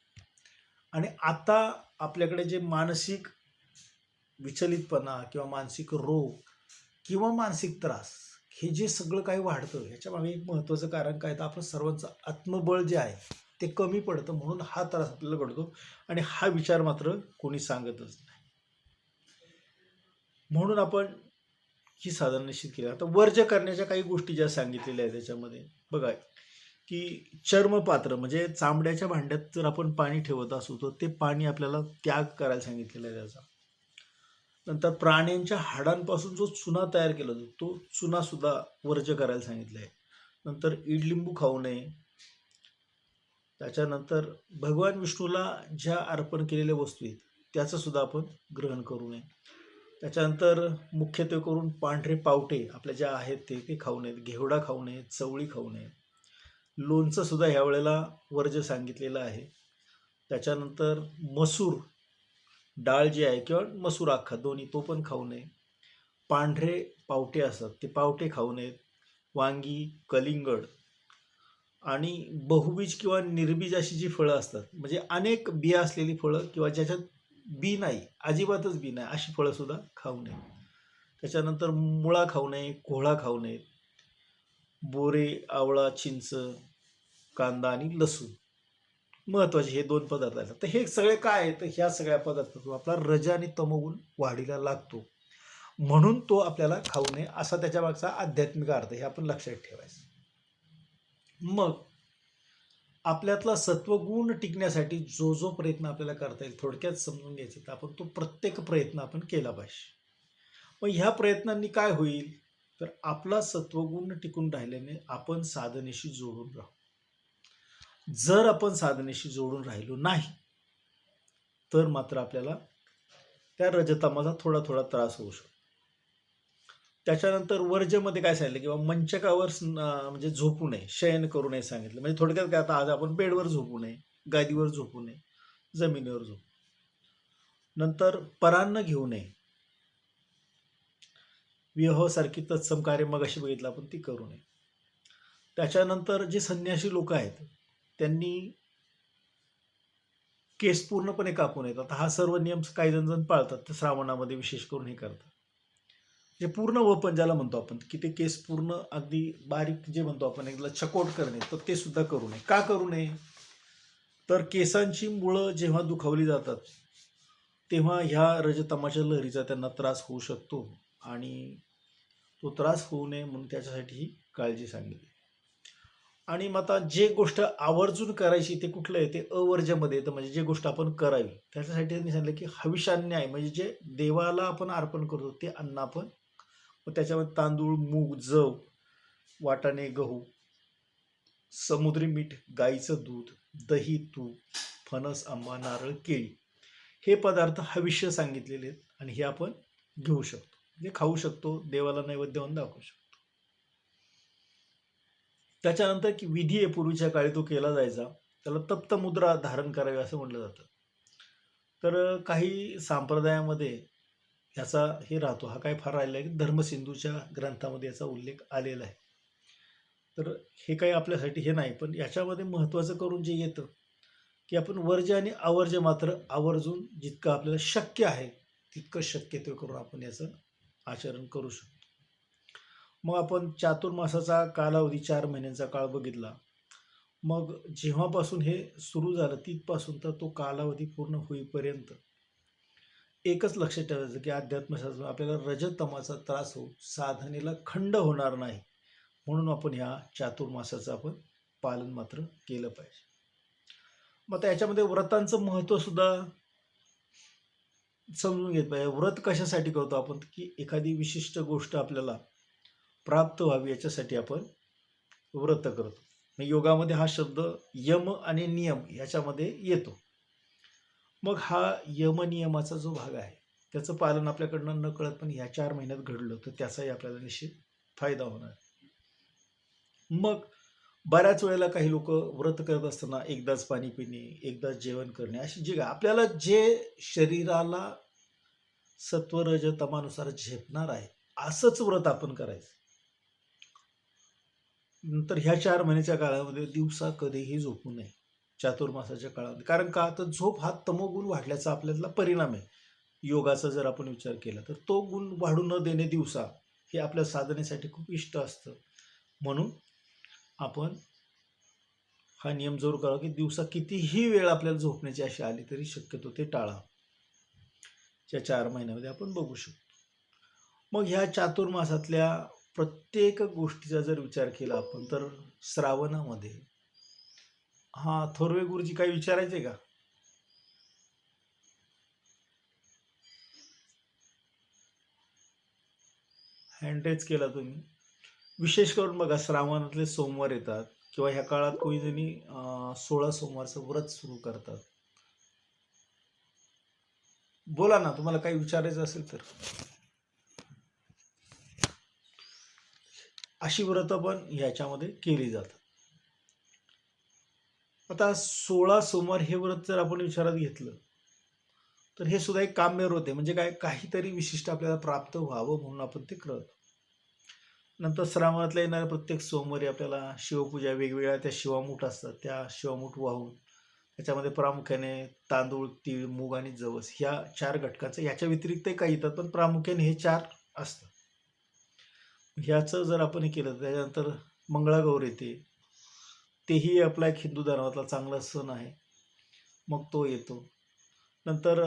आणि आता आपल्याकडे जे मानसिक विचलितपणा किंवा मानसिक रोग किंवा मानसिक त्रास हे जे सगळं काही वाढतं ह्याच्या मागे एक महत्त्वाचं कारण काय, तर आपलं सर्वांचं आत्मबळ जे आहे ते कमी पडतं, म्हणून हा त्रास आपल्याला घडतो आणि हा विचार मात्र कोणी सांगतच नाही. म्हणून आपण ही साधना निश्चित केली. आता वर्ज्य करण्याच्या काही गोष्टी ज्या सांगितलेल्या आहेत त्याच्यामध्ये बघा की चर्मपात्र म्हणजे चांबड्याच्या भांड्यात जर आपण पाणी ठेवत असू तर ते पाणी आपल्याला त्याग करायला सांगितलेलं आहे त्याचा. नंतर प्राण्यांच्या हाडांपासून जो चुना तयार केला जातो तो चुना सुद्धा वर्ज्य करायला सांगितलं आहे. नंतर इडलिंबू खाऊ नये. त्याच्यानंतर भगवान विष्णूला ज्या अर्पण केलेल्या वस्तू आहेत त्याचं सुद्धा आपण ग्रहण करू नये. त्याच्यानंतर मुख्यत्वे करून पांढरे पावटे आपल्या ज्या आहेत ते खाऊ नयेत. घेवडा खाऊ नये, चवळी खाऊ नये. लोणचं सुद्धा ह्या वेळेला वर्ज्य सांगितलेलं आहे. त्याच्यानंतर मसूर डाळ जी आहे किंवा मसूर अख्खा दोन्ही तो पण खाऊ नये. पांढरे पावटे असतात ते पावटे खाऊ नयेत. वांगी, कलिंगड आणि बहुबीज किंवा निर्बीज अशी जी फळं असतात म्हणजे अनेक बिया असलेली फळं किंवा ज्याच्यात बी नाही, अजिबातच बी नाही अशी फळं सुद्धा खाऊ नये. त्याच्यानंतर मुळा खाऊ नये, कोहळा खाऊ नये. बोरे, आवळा, चिंच, कांदा आणि लसूण महत्वाचे हे 2 पदार्थ आहेत. तर हे सगळे काय आहे, तर ह्या सगळ्या पदार्थातून आपला रज आणि तमोगुण वाढीला लागतो, म्हणून तो आपल्याला खाऊ नये असा त्याच्या मागचा आध्यात्मिक अर्थ हे आपण लक्षात ठेवायचं. मग आपल्यातला सत्वगुण टिकण्यासाठी जो जो प्रयत्न आपल्याला करता येईल थोडक्यात समजून घ्यायचे तर आपण तो प्रत्येक प्रयत्न आपण केला पाहिजे. मग ह्या प्रयत्नांनी काय होईल, तर आपला सत्वगुण टिकून राहिल्याने आपण साधनेशी जोडून राहू. जर आपण साधनेशी जोडून राहिलो नाही तर मात्र आपल्याला त्या रजतमाचा थोडा थोडा त्रास होऊ शकतो. त्याच्यानंतर वर्ज्यमध्ये काय सांगितलं किंवा मंचकावर म्हणजे झोपू नये, शयन करू नये सांगितलं. म्हणजे थोडक्यात काय, आता आज आपण बेडवर झोपू नये, गादीवर झोपू नये, जमिनीवर झोपू. नंतर परान्न घेऊ नये. विवाहासारखी तत्सम कार्य मग अशी बघितलं आपण ती करू नये. त्याच्यानंतर जे संन्यासी लोक आहेत त्यांनी केस पूर्णपणे कापू नयेत. आता हा सर्व नियम काही जण पाळतात, तर श्रावणामध्ये विशेष करून हे करतात. जे पूर्ण वपन ज्याला म्हणतो आपण की ते केस पूर्ण अगदी बारीक जे म्हणतो आपण एकदा चकोट करणे, तर ते सुद्धा करू नये. का करू नये? तर केसांची मुळं जेव्हा दुखावली जातात तेव्हा ह्या रजतमाच्या लहरीचा त्यांना त्रास होऊ शकतो आणि तो त्रास होऊ नये म्हणून त्याच्यासाठी ही काळजी सांगितली. आणि मग आता जे गोष्ट आवर्जून करायची ते कुठलं आहे, ते अवर्ज्यमध्ये येतं. म्हणजे जे गोष्ट आपण करावी त्याच्यासाठी त्यांनी सांगितलं की हविषान्य आहे, म्हणजे जे देवाला आपण अर्पण करतो ते अन्न आपण, मग त्याच्यामध्ये तांदूळ, मूग, जव, वाटाणे, गहू, समुद्री मीठ, गाईचं दूध, दही, तूप, फणस, आंबा, नारळ, केळी हे पदार्थ हविष्य सांगितलेले आहेत आणि हे आपण घेऊ शकतो, म्हणजे खाऊ शकतो, देवाला नैवेद्य म्हणून दाखवू शकतो. त्याच्यानंतर की विधी आहे, पूर्वीच्या काळी तो केला जायचा, त्याला तप्त मुद्रा धारण करावी असं म्हटलं जातं. तर काही संप्रदायामध्ये ह्याचा हे राहतो, हा काय फार राहिला आहे की धर्मसिंधूच्या ग्रंथामध्ये याचा उल्लेख आलेला आहे. तर हे काही आपल्यासाठी हे नाही, पण याच्यामध्ये महत्त्वाचं करून जे येतं की आपण वर्ज्य आणि अवर्ज्य मात्र आवर्जून जितकं आपल्याला शक्य आहे तितकं शक्य ते करून आपण याचं आचरण करू शकतो. मग आपण चातुर्मासाचा कालावधी 4 महिन्यांचा काळ बघितला. मग जेव्हापासून हे सुरू झालं तिथपासून तर तो कालावधी पूर्ण होईपर्यंत एकच लक्षात ठेवायचं की अध्यात्मशास्त्र आपल्याला रजतमाचा त्रास होऊ, साधनेला खंड होणार नाही म्हणून आपण ह्या चातुर्मासाचं आपण पालन मात्र केलं पाहिजे. मग आता याच्यामध्ये व्रतांचं महत्त्व सुद्धा समजून घेत पाहिजे. व्रत कशासाठी करतो आपण, की एखादी विशिष्ट गोष्ट आपल्याला प्राप्त व्हावी याच्यासाठी आपण व्रत करतो. मग योगामध्ये हा शब्द यम आणि नियम याच्यामध्ये येतो. मग हा यमनियमाचा जो भाग आहे त्याचं पालन आपल्याकडनं न कळत पण ह्या 4 महिन्यात घडलं तर त्याचाही आपल्याला निश्चित फायदा होणार. मग बऱ्याच वेळेला काही लोक व्रत करत असताना एकदाच पाणी पिणे, एकदाच जेवण करणे, अशी जी आपल्याला जे शरीराला सत्व रज तमानुसार झेपणार आहे असंच व्रत आपण करायचं. नंतर ह्या 4 महिन्याच्या काळामध्ये दिवसा कधीही झोपू नये चातुर्मासाच्या काळामध्ये. कारण का, तर झोप हा तमोगुण वाढल्याचा आपल्याला परिणाम आहे. योगाचा जर आपण विचार केला तर तो गुण वाढू न देणे दिवसा हे आपल्या साधनेसाठी खूप इष्ट असतं. म्हणून आपण हा नियम जरूर करावा की दिवसा कितीही वेळ आपल्याला झोपण्याची अशी आली तरी शक्यतो ते टाळा. या 4 महिन्यामध्ये आपण बघू शकतो. मग ह्या चातुर्मासातल्या प्रत्येक गोष्टीचा जर विचार केला आपण तर श्रावणामध्ये थोरवे गुरुजी काही विचारायचे का? हँड रेज केला तुम्ही. विशेष करून बघा श्रावणातले सोमवार येतात किंवा ह्या काळात कोणी जणी 16 सोमवारचं व्रत सुरू करतात. बोला ना, तुम्हाला काही विचारायचं असेल तर. अशी व्रत पण ह्याच्यामध्ये केली जातात. आता 16 सोमवार हे व्रत जर आपण विचारात घेतलं तर हे सुद्धा एक काम्य व्रत आहे. म्हणजे काय, काहीतरी विशिष्ट आपल्याला प्राप्त व्हावं म्हणून आपण ते करतो. नंतर श्रावणातल्या येणाऱ्या प्रत्येक सोमवारी आपल्याला शिवपूजा, वेगवेगळ्या त्या शिवामूठ असतात, त्या शिवामूठ वाहून त्याच्यामध्ये प्रामुख्याने तांदूळ, तीळ, मूग आणि जवस ह्या 4 घटकाचं, याच्या व्यतिरिक्त काही येतात पण प्रामुख्याने हे 4 असतात. ह्याचं जर आपण हे केलं त्याच्यानंतर मंगळागौर येते, तेही आपला एक हिंदू धर्मातला चांगला सण आहे, मग तो येतो. नंतर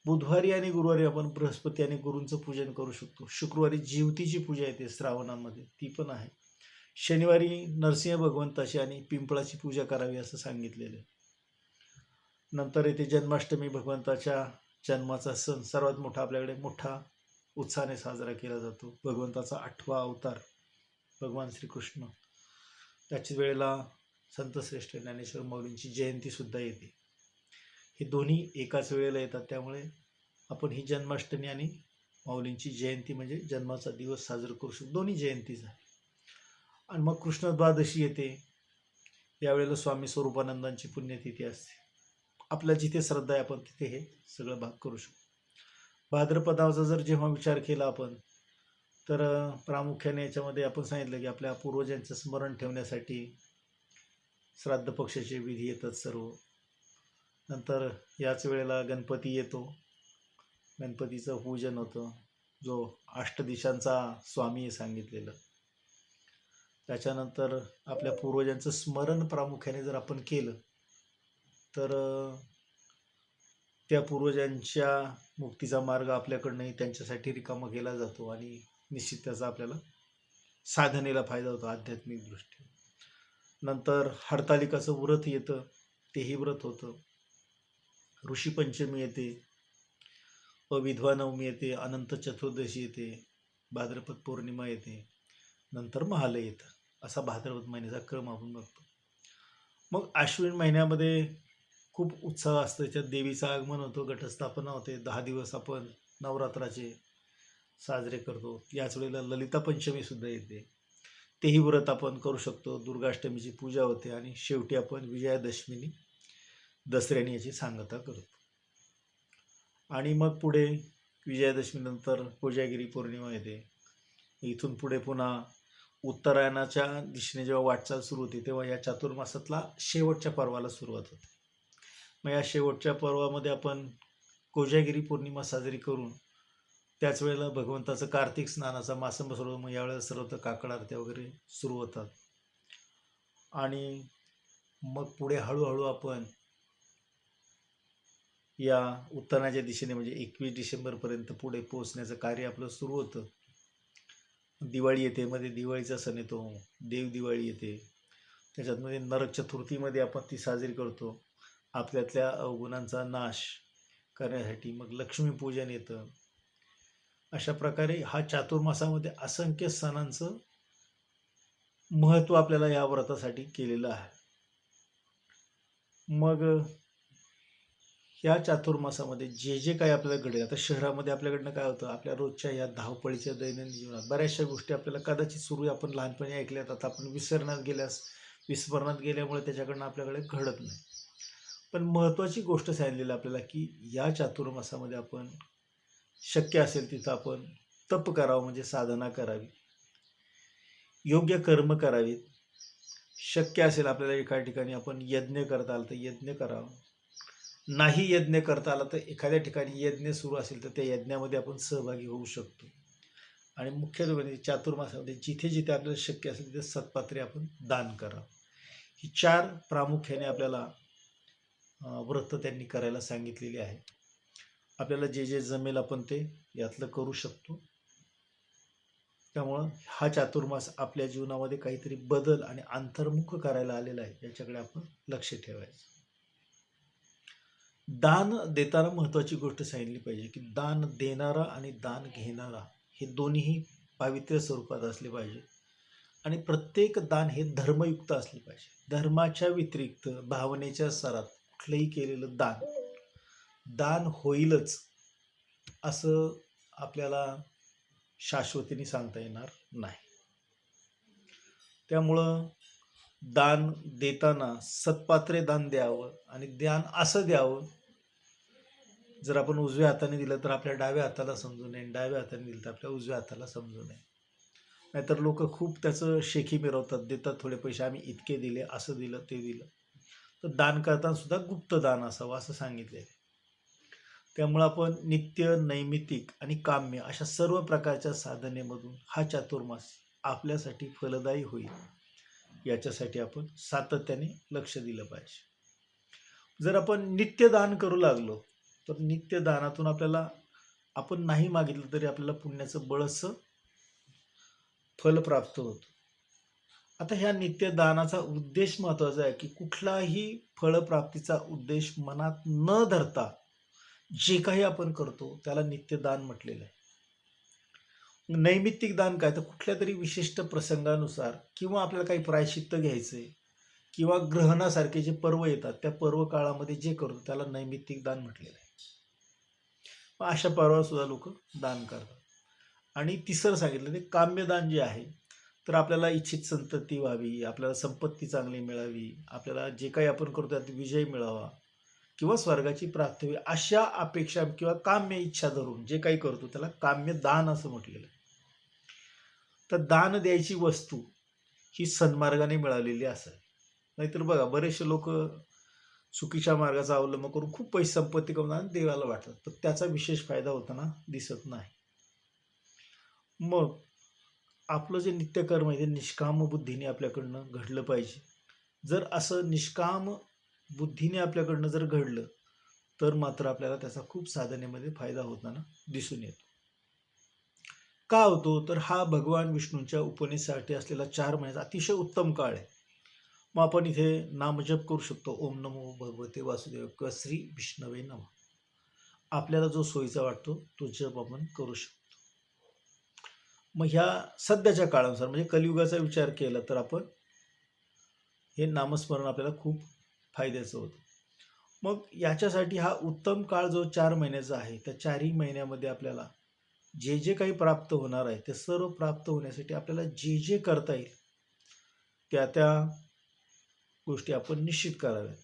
बुधवारी आणि गुरुवारी आपण बृहस्पती आणि गुरूंचं पूजन करू शकतो. शुक्रवारी जिवतीची पूजा येते श्रावणामध्ये, ती पण आहे. शनिवारी नरसिंह भगवंताची आणि पिंपळाची पूजा करावी असं सांगितलेलं आहे. नंतर येते जन्माष्टमी, भगवंताच्या जन्माचा सण सर्वात मोठा आपल्याकडे मोठा उत्साहाने साजरा केला जातो. भगवंताचा 8वा अवतार भगवान श्रीकृष्ण, त्याच वेळेला संतश्रेष्ठ ज्ञानेश्वर माऊलींची जयंती सुद्धा येते. हे दोन्ही एकाच वेळेला येतात, त्यामुळे आपण ही जन्माष्टमी आणि माऊलींची जयंती म्हणजे जन्माचा दिवस साजरा करू शकतो. दोन्ही जयंतीच आहे. आणि मग कृष्ण द्वादशी येते, यावेळेला स्वामी स्वरूपानंदांची पुण्यतिथी असते. आपल्या जिथे श्रद्धा आहे आपण तिथे हे सगळं भाग करू शकतो. भाद्रपदाचा जर जेव्हा विचार केला आपण तर प्रामुख्याने याच्यामध्ये आपण सांगितलं की आपल्या पूर्वजांचं स्मरण ठेवण्यासाठी श्राद्ध पक्षाचे विधी येतात सर्व. नंतर याच वेळेला गणपती येतो, गणपतीचं पूजन होतं. जो अष्टदिशांचा स्वामी आहे सांगितलेलं. त्याच्यानंतर आपल्या पूर्वजांचं स्मरण प्रामुख्याने जर आपण केलं तर त्या पूर्वजांच्या मुक्तीचा मार्ग आपल्याकडनंही त्यांच्यासाठी रिकामा केला जातो आणि निश्चित त्याचा आपल्याला साधनेला फायदा होतो आध्यात्मिक दृष्टी. नंतर हरतालिकाचं व्रत येतं, तेही व्रत होतं. ऋषीपंचमी येते, विधवा नवमी येते, अनंत चतुर्दशी येते, भाद्रपद पौर्णिमा येते, नंतर महालय येतं. असा भाद्रपद महिन्याचा क्रम आपण बघतो. मग आश्विन महिन्यामध्ये खूप उत्साह असतो. त्याच्यात देवीचं आगमन होतं, घटस्थापना होते, 10 दिवस आपण नवरात्राचे साजरे करतो. याच वेळेला ललिता पंचमी सुद्धा येते, तेही व्रत आपण करू शकतो. दुर्गाष्टमीची पूजा होते आणि शेवटी आपण विजयादशमीनी दसऱ्याने याची सांगता करतो. आणि मग पुढे विजयादशमीनंतर कोजागिरी पौर्णिमा येते. इथून पुढे पुन्हा उत्तरायणाच्या दिशेने जेव्हा वाटचाल सुरू होते तेव्हा या चातुर्मासातला शेवटच्या पर्वाला सुरुवात होते. मग या शेवटच्या पर्वामध्ये आपण कोजागिरी पौर्णिमा साजरी करून त्याच वेळेला भगवंताचं कार्तिक स्नानाचा मासंब सुरू. मग यावेळेला सर्वत्र काकड आरत्या वगैरे सुरू होतात आणि मग पुढे हळूहळू आपण या उत्तराच्या दिशेने म्हणजे 21 डिसेंबरपर्यंत पुढे पोहोचण्याचं कार्य आपलं सुरू होतं. दिवाळी येते, मध्ये दिवाळीचा सण येतो, देव दिवाळी येते. त्याच्यातमध्ये नरक चतुर्थीमध्ये आपण ती साजरी करतो आपल्यातल्या अवगुणांचा नाश करण्यासाठी. मग लक्ष्मीपूजन येतं. अशा प्रकारे हा चातुर्मासामध्ये असंख्य सणांचं महत्त्व आपल्याला या व्रतासाठी केलेलं आहे. मग या चातुर्मासामध्ये जे जे काही आपल्याला घडेल, आता शहरामध्ये आपल्याकडनं काय होतं, आपल्या रोजच्या या धावपळीच्या दैनंदिन जीवनात बऱ्याचशा गोष्टी आपल्याला कदाचित सुरू आपण लहानपणी ऐकल्यात, आता आपण विस्मरणात गेल्यामुळे त्याच्याकडनं आपल्याकडे घडत नाही. पण महत्त्वाची गोष्ट सांगितलेली आपल्याला की या चातुर्मासामध्ये आपण शक्य असेल तिथं आपण तप करावं, म्हणजे साधना करावी, योग्य कर्म करावीत. शक्य असेल आपल्याला एका ठिकाणी आपण यज्ञ करता आलं तर यज्ञ करावं. नाही यज्ञ करता आला तर एखाद्या ठिकाणी यज्ञ सुरू असेल तर त्या यज्ञामध्ये आपण सहभागी होऊ शकतो. आणि मुख्य म्हणजे चातुर्मासामध्ये जिथे जिथे आपल्याला शक्य असेल तिथे सत्पात्रे आपण दान करावं. ही 4 प्रामुख्याने आपल्याला व्रत त्यांनी करायला सांगितलेली आहे. आपल्याला जे जे जमेल आपण ते यातलं करू शकतो. त्यामुळं हा चातुर्मास आपल्या जीवनामध्ये काहीतरी बदल आणि अंतर्मुख करायला आलेला आहे, याच्याकडे आपण लक्ष ठेवायचं. दान देताना महत्त्वाची गोष्ट सांगितली पाहिजे की दान देणारा आणि दान घेणारा हे दोन्हीही पावित्र्य स्वरूपात असले पाहिजे आणि प्रत्येक दान हे धर्मयुक्त असले पाहिजे. धर्माच्या व्यतिरिक्त भावनेच्या स्तरात कुठलंही केलेलं दान होईलच असं आपल्याला शाश्वतीने सांगता येणार नाही. त्यामुळं दान देताना सत्पात्रे दान द्यावं आणि दान असं द्यावं, जर आपण उजव्या हाताने दिलं तर आपल्या डाव्या हाताला समजू नये, डाव्या हाताने दिलं तर आपल्या उजव्या हाताला समजू नये. नाहीतर लोक खूप त्याचं शेखी मिरवतात, देतात थोडे पैसे, आम्ही इतके दिले, असं दिलं, ते दिलं. तर दान करताना सुद्धा गुप्त दान असावं असं सांगितलेलं आहे. त्यामुळं आपण नित्य, नैमित्तिक आणि काम्य अशा सर्व प्रकारच्या साधनेमधून हा चातुर्मास आपल्यासाठी फलदायी होईल याच्यासाठी आपण सातत्याने लक्ष दिलं पाहिजे. जर आपण नित्यदान करू लागलो तर नित्यदानातून आपल्याला, आपण नाही मागितलं तरी आपल्याला पुण्याचं बळसं फल प्राप्त होतं. आता ह्या नित्यदानाचा उद्देश महत्त्वाचा आहे की कुठलाही फळप्राप्तीचा उद्देश मनात न धरता जे काही आपण करतो त्याला नित्यदान म्हटलेलं आहे. नैमित्तिक दान काय, तर कुठल्या तरी विशिष्ट प्रसंगानुसार किंवा आपल्याला काही प्रायश्चित्त घ्यायचंय किंवा ग्रहणासारखे जे पर्व येतात त्या पर्व काळामध्ये जे करतो त्याला नैमित्तिक दान म्हटलेलं आहे. अशा पर्वात सुद्धा लोक दान करतात. आणि तिसरं सांगितलं ते काम्यदान जे आहे, तर आपल्याला इच्छित संतती व्हावी, आपल्याला संपत्ती चांगली मिळावी, आपल्याला जे काही आपण करतो त्यात विजय मिळावा किंवा स्वर्गाची प्राप्ती व्हावी, अशा अपेक्षा किंवा काम्य इच्छा धरून जे काही करतो त्याला काम्यदान असं म्हटलेलं आहे. तर दान द्यायची वस्तू ही सन्मार्गाने मिळालेली असेल. नाहीतर बघा बरेचसे लोक चुकीच्या मार्गाचा अवलंब करून खूप पैसे संपत्ती कमवून देवाला वाटतात, पण त्याचा विशेष फायदा होताना दिसत नाही. मग आपलं जे नित्यकर्म आहे ते निष्काम बुद्धीने आपल्याकडनं घडलं पाहिजे. जर असं निष्काम बुद्धीने आपल्याकडनं जर घडलं तर मात्र आपल्याला त्याचा खूप साधनेमध्ये फायदा होताना दिसून येतो. का होतो तर हा भगवान विष्णूंच्या उपनेसाठी असलेला 4 महिन्याचा अतिशय उत्तम काळ आहे. मग आपण इथे नामजप करू शकतो, ओम नमो भगवते वासुदेव किंवा श्री विष्णवे नमः. आपल्याला जो सोयीचा वाटतो तो जप आपण करू शकतो. मग ह्या सध्याच्या काळानुसार म्हणजे कलियुगाचा विचार केला तर आपण हे नामस्मरण आपल्याला खूप फायद्याचं होतं. मग याच्यासाठी हा उत्तम काळ जो 4 महिन्याचा आहे, त्या 4ही महिन्यामध्ये आपल्याला जे जे काही प्राप्त होणार आहे ते सर्व प्राप्त होण्यासाठी आपल्याला जे जे करता येईल त्या त्या गोष्टी आपण निश्चित कराव्यात.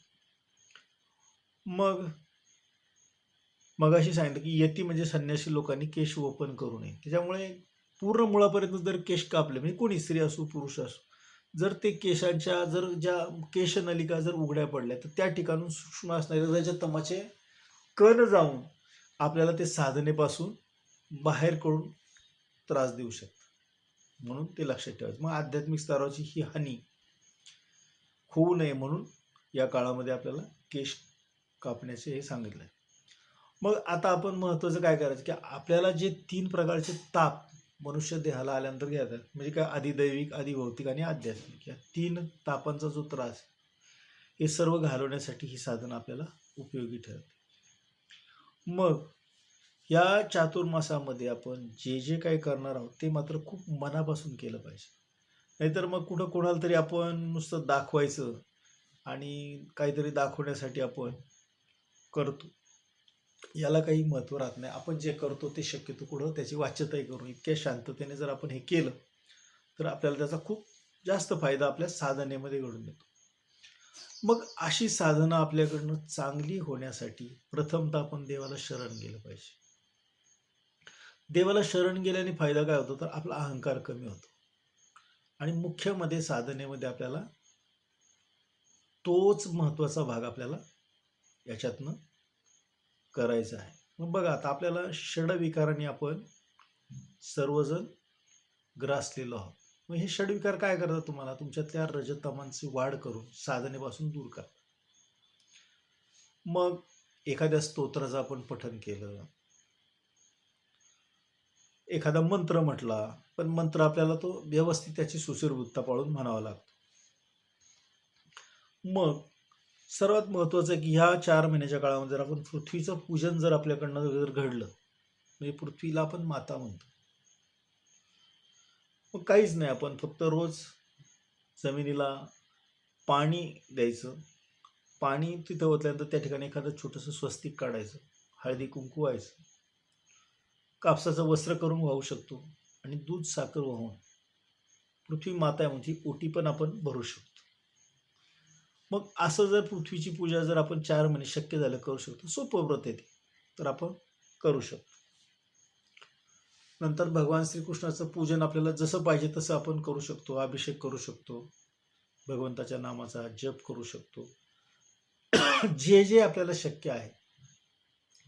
मग अशी सांगितलं की यती म्हणजे संन्यासी लोकांनी केश ओपन करू नये. त्याच्यामुळे पूर्ण मुळापर्यंत जर केश कापले, म्हणजे कोणी स्त्री असो पुरुष असो, जर ते केशांच्या जर ज्या केशनलिका जर उघड्या पडल्या तर त्या ठिकाणून सूक्ष्म असणारे रजतमाचे कण जाऊन आपल्याला ते साधनेपासून बाहेर करून त्रास देऊ शकतात. म्हणून ते लक्षात ठेवायचं. मग आध्यात्मिक स्तराची ही हानी होऊ नये म्हणून या काळामध्ये आपल्याला केश कापण्याचे हे सांगितलं आहे. मग आता आपण महत्त्वाचं काय करायचं की आपल्याला जे 3 प्रकारचे ताप मनुष्य देहाला आल्यानंतर घेतात, म्हणजे काय अधिदैविक, अधिभौतिक आणि आध्यात्मिक, या 3 तापांचा जो त्रास हे सर्व घालवण्यासाठी ही साधनं आपल्याला उपयोगी ठरते. मग या चातुर्मासामध्ये आपण जे जे काही करणार आहोत ते मात्र खूप मनापासून केलं पाहिजे. नाहीतर मग कुठं कोणाला तरी आपण नुसतं दाखवायचं आणि काहीतरी दाखवण्यासाठी आपण करतो, याला काही महत्त्व राहत नाही. आपण जे करतो ते शक्यतो कुठं त्याची वाच्यताही करू, इतक्या शांततेने जर आपण हे केलं तर आपल्याला त्याचा खूप जास्त फायदा आपल्या साधनेमध्ये घडून येतो. मग अशी साधना आपल्याकडनं चांगली होण्यासाठी प्रथमतः आपण देवाला शरण गेलं पाहिजे. देवाला शरण गेल्याने फायदा काय होतो तर आपला अहंकार कमी होतो आणि मुख्यमध्ये साधनेमध्ये आपल्याला तोच महत्त्वाचा भाग आपल्याला याच्यातनं करायचा आहे. मग बघा आता आपल्याला षडविकारांनी आपण सर्वजण ग्रासलेलो आहोत. मग हे षडविकार काय करतात तुम्हाला तुमच्यातल्या रजतमांची वाढ करून साधनेपासून दूर करतात. मग एखाद्या स्तोत्राचं आपण पठण केलं, एखादा मंत्र म्हटला, पण मंत्र आपल्याला तो व्यवस्थित त्याची सुशीरवृत्ता पाळून म्हणावा लागतो. मग सर्वात महत्त्वाचं की ह्या 4 महिन्याच्या काळामध्ये जर आपण पृथ्वीचं पूजन जर आपल्याकडनं जर घडलं, म्हणजे पृथ्वीला आपण माता म्हणतो, मग काहीच नाही, आपण फक्त रोज जमिनीला पाणी द्यायचं, पाणी तिथं ओतल्यानंतर त्या ठिकाणी एखादं छोटंसं स्वस्तिक काढायचं, हळदी कुंकू व्हायचं, कापसाचं वस्त्र करून वाहू शकतो आणि दूध साखर वाहून पृथ्वी माता आहे म्हणजे ओटी पण आपण भरू शकतो. मग असं जर पृथ्वीची पूजा जर आपण 4 महिने शक्य झालं करू शकतो, सोपं व्रत आहे ते, तर आपण करू शकतो. नंतर भगवान श्रीकृष्णाचं पूजन आपल्याला जसं पाहिजे तसं आपण करू शकतो, अभिषेक करू शकतो, भगवंताच्या नामाचा जप करू शकतो. जे जे आपल्याला शक्य आहे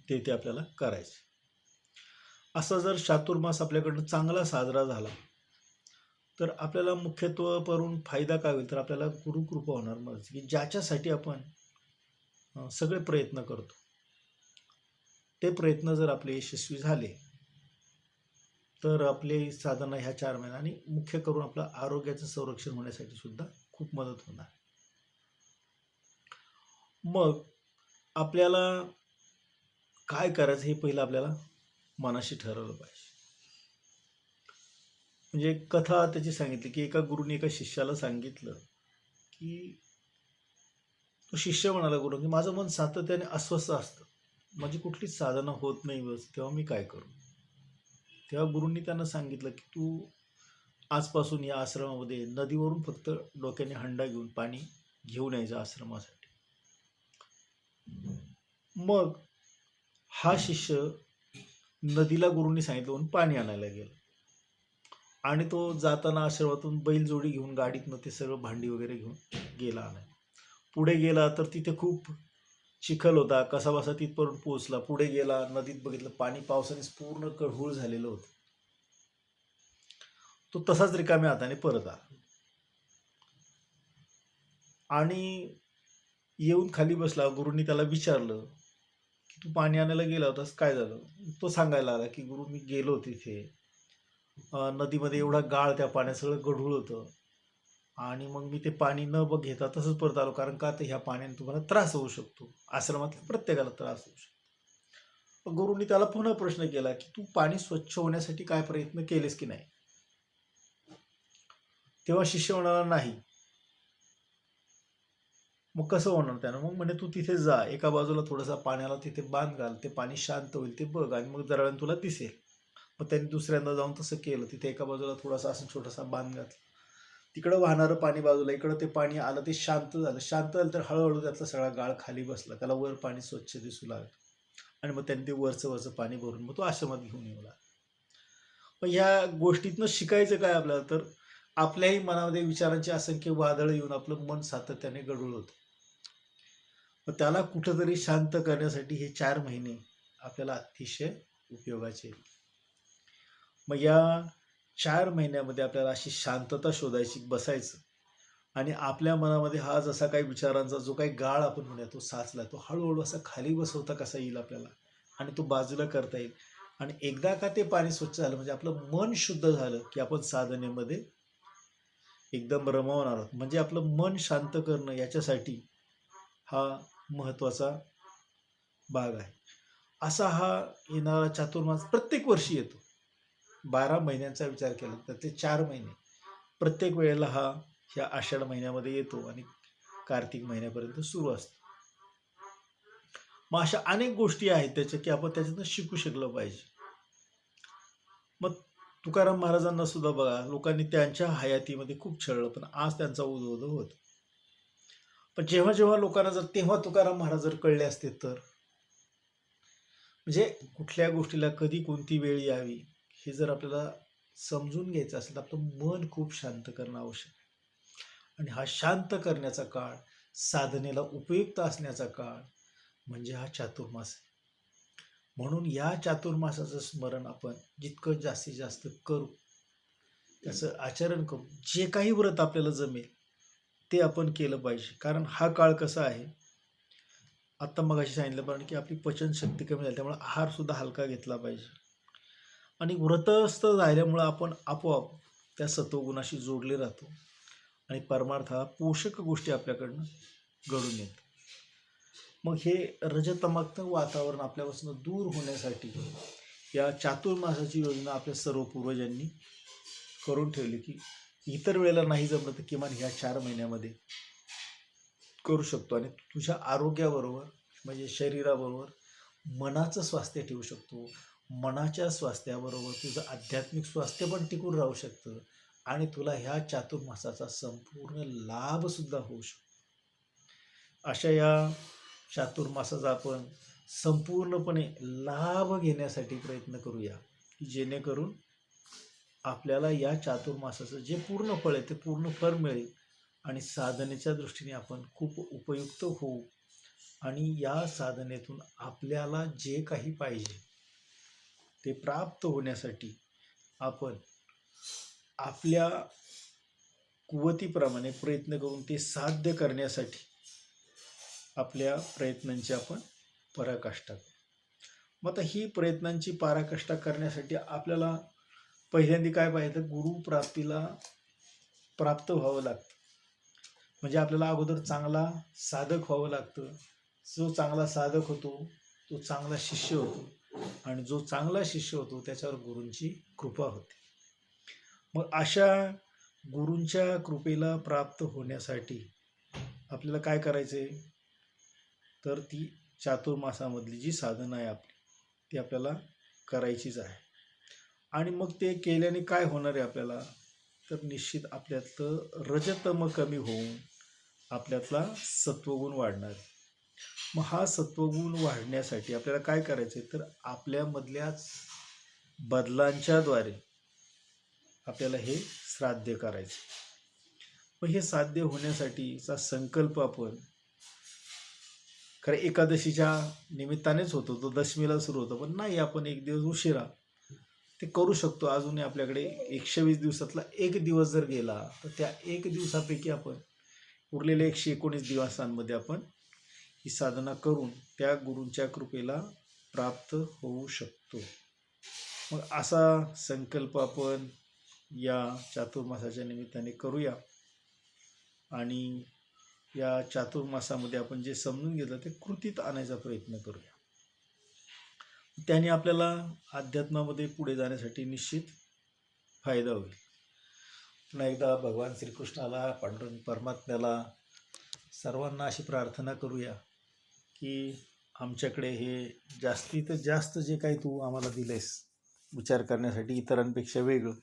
ते ते आपल्याला करायचे. असा जर चातुर्मास आपल्याकडनं चांगला साजरा झाला तर आपल्याला मुख्यत्व करून फायदा काय होईल तर आपल्याला गुरुकृपा होणार. मग की ज्याच्यासाठी आपण सगळे प्रयत्न करतो ते प्रयत्न जर आपले यशस्वी झाले तर आपले साधना ह्या 4 महिन्या आणि मुख्य करून आपलं आरोग्याचं संरक्षण होण्यासाठी सुद्धा खूप मदत होणार. मग आपल्याला काय करायचं हे पहिलं आपल्याला मनाशी ठरवलं पाहिजे. म्हणजे कथा त्याची सांगितली की एका गुरुने एका शिष्याला सांगितलं की तो शिष्य म्हणाला गुरु की माझं मन सातत्याने अस्वस्थ असतं, माझी कुठलीच साधना होत नाही व्यवस्थित, तेव्हा मी काय करू. तेव्हा गुरूंनी त्यांना सांगितलं की तू आजपासून या आश्रमामध्ये नदीवरून फक्त डोक्याने हंडा घेऊन पाणी घेऊन यायचं आश्रमासाठी. मग हा शिष्य नदीला गुरूंनी सांगितलं म्हणून पाणी आणायला गेला आणि तो जाताना आश्रमातून बैलजोडी घेऊन गाडीतनं ते सगळं भांडी वगैरे घेऊन गेला आणायला. पुढे गेला तर तिथे खूप चिखल होता, कसाबसा तिथपर्यंत पोहोचला. पुढे गेला, नदीत बघितलं पाणी पावसाने पूर्ण कढूळ झालेलं होतं. तो तसाच रिकाम्या हाताने परत आला आणि येऊन खाली बसला. गुरुंनी त्याला विचारलं की तू पाणी आणायला गेला होतास, काय झालं? तो सांगायला आला की गुरु, मी गेलो तिथे, नदीमध्ये एवढा गाळ, त्या पाण्यात सगळं गढूळ होतं आणि मग मी ते पाणी न घेता तसंच परत आलो, कारण का तर ह्या पाण्याने तुम्हाला त्रास होऊ शकतो, आश्रमातल्या प्रत्येकाला त्रास होऊ शकतो. गुरुंनी त्याला पुन्हा प्रश्न केला की तू पाणी स्वच्छ होण्यासाठी काय प्रयत्न केलेस की नाही? तेव्हा शिष्य म्हणाला, नाही. मग कसं होणार त्यानं? मग म्हणे तू तिथे जा, एका बाजूला थोडासा पाण्याला तिथे बांध घाल, ते पाणी शांत होईल ते बघ आणि मग जरा वेळाने तुला दिसेल. मग त्यांनी दुसऱ्यांदा जाऊन तसं केलं. तिथे एका बाजूला थोडासा असं छोटासा बांध घातला, तिकडं वाहणारं पाणी बाजूला, इकडं ते पाणी आलं, ते शांत झालं. शांत झालं तर हळूहळू त्यातला सगळा गाळ खाली बसला, त्याला वर पाणी स्वच्छ दिसू लागलं आणि मग त्यांनी ते वरचं पाणी भरून मग तो आश्रमात घेऊन येऊ लागला. मग ह्या गोष्टीतनं शिकायचं काय आपल्याला? तर आपल्याही मनामध्ये विचारांची असंख्य वादळ येऊन आपलं मन सातत्याने गढूळ होतं. मग त्याला कुठंतरी शांत करण्यासाठी हे 4 महिने आपल्याला अतिशय उपयोगाचे आहेत. मग या 4 महिन्यामध्ये आपल्याला अशी शांतता शोधायची, बसायचं आणि आपल्या मनामध्ये हा जसा काही विचारांचा जो काही गाळ आपण म्हणूया तो साचला, तो हळूहळू असा खाली बसवता कसा येईल आपल्याला आणि तो बाजूला करता येईल. आणि एकदा का ते पाणी स्वच्छ झालं म्हणजे आपलं मन शुद्ध झालं की आपण साधनेमध्ये एकदम रमवणार आहोत. म्हणजे आपलं मन शांत करणं याच्यासाठी हा महत्त्वाचा भाग आहे. असा हा येणारा चातुर्मास प्रत्येक वर्षी येतो. 12 महिन्यांचा विचार केला तर ते 4 महिने प्रत्येक वेळेला हा ह्या आषाढ महिन्यामध्ये येतो आणि कार्तिक महिन्यापर्यंत सुरू असतो. मग अशा अनेक गोष्टी आहेत त्याच्या की आपण त्याच्यातनं शिकू शकलं पाहिजे. मग तुकाराम महाराजांना सुद्धा बघा, लोकांनी त्यांच्या हयातीमध्ये खूप छळलं, पण आज त्यांचा उदो होत. पण जेव्हा जेव्हा लोकांना जर तेव्हा तुकाराम महाराज जर कळले असते तर, म्हणजे कुठल्या गोष्टीला कधी कोणती वेळ यावी हे जर आपल्याला समजून घ्यायचं असेल तर आपलं मन खूप शांत करणं आवश्यक आहे. आणि हा शांत करण्याचा काळ, साधनेला उपयुक्त असण्याचा काळ म्हणजे हा चातुर्मास आहे. म्हणून या चातुर्मासाचं स्मरण आपण जितकं जास्तीत जास्त करू, त्याचं आचरण करू, जे काही व्रत आपल्याला जमेल ते आपण केलं पाहिजे. कारण हा काळ कसा आहे, आत्ता मगाशी सांगितल्याप्रमाणे की आपली पचनशक्ती कमी झाली, त्यामुळे आहार सुद्धा हलका घेतला पाहिजे. आणि व्रतस्थ राहिल्यामुळं आपण आपोआप त्या सत्वगुणाशी जोडले राहतो आणि परमार्थाला पोषक गोष्टी आपल्याकडनं घडून येतात. मग हे रजतमक्त वातावरण आपल्यापासून दूर होण्यासाठी या चातुर्मासाची योजना आपल्या सर्व पूर्वजांनी करून ठेवली की इतर वेळेला नाही जमलं तर किमान ह्या 4 महिन्यामध्ये करू शकतो आणि तुझ्या आरोग्याबरोबर म्हणजे शरीराबरोबर मनाचं स्वास्थ्य ठेवू शकतो. मनाच्या स्वास्थ्याबरोबर तुझं आध्यात्मिक स्वास्थ्य पण टिकून राहू शकतं आणि तुला ह्या चातुर्मासाचा संपूर्ण लाभ सुद्धा होऊ शकतो. अशा या चातुर्मासाचा आपण संपूर्णपणे लाभ घेण्यासाठी प्रयत्न करूया की जेणेकरून आपल्याला या चातुर्मासाचं जे पूर्ण फळ आहे ते पूर्ण फळ मिळेल आणि साधनेच्या दृष्टीने आपण खूप उपयुक्त होऊ आणि या साधनेतून आपल्याला जे काही पाहिजे ते प्राप्त होण्यासाठी आपण आपल्या कुवतीप्रमाणे प्रयत्न करून ते साध्य करण्यासाठी आपल्या प्रयत्नांची आपण पराकाष्ठा करू. मग आता ही प्रयत्नांची पराकाष्ठा करण्यासाठी आपल्याला पहिल्यांदा काय पाहिजे, गुरुप्राप्तीला प्राप्त व्हावं लागतं. म्हणजे आपल्याला अगोदर चांगला साधक व्हावं लागतं. जो चांगला साधक होतो तो चांगला शिष्य होतो आणि जो चांगला शिष्य होतो त्याच्यावर गुरूंची कृपा होते. मग अशा गुरूंच्या कृपेला प्राप्त होण्यासाठी आपल्याला काय करायचं आहे, तर ती चातुर्मासामधली जी साधना आहे आपली ती आपल्याला करायचीच आहे. आणि मग ते केल्याने काय होणार आहे आपल्याला, तर निश्चित आपल्यातलं रजतम कमी होऊन आपल्यातला सत्वगुण वाढणार. मग हा सत्वगुण वाढण्यासाठी आपल्याला काय करायचं आहे, तर आपल्यामधल्याच बदलांच्याद्वारे आपल्याला हे साध्य करायचं. मग हे साध्य होण्यासाठीचा संकल्प आपण खरं एकादशीच्या निमित्तानेच होतो, तो दशमीला सुरू होतो, पण नाही आपण एक दिवस उशिरा ते करू शकतो. अजूनही आपल्याकडे 120 दिवसातला एक दिवस जर गेला तर त्या एक दिवसापैकी आपण उरलेल्या 119 दिवसांमध्ये आपण ही साधना करून त्या गुरूंच्या कृपेला प्राप्त होऊ शकतो. मग असा संकल्प आपण या चातुर्मासाच्या निमित्ताने करूया आणि या चातुर्मासामध्ये आपण जे समजून घेतलं ते कृतीत आणायचा प्रयत्न करूया. त्याने आपल्याला अध्यात्मामध्ये पुढे जाण्यासाठी निश्चित फायदा होईल. पुन्हा एकदा भगवान श्रीकृष्णाला, पांडुरंग परमात्म्याला, सर्वांना अशी प्रार्थना करूया की आमच्याकडे हे जास्तीत जास्त जे काही तू आम्हाला दिलेस विचार करण्यासाठी इतरांपेक्षा वेगळं,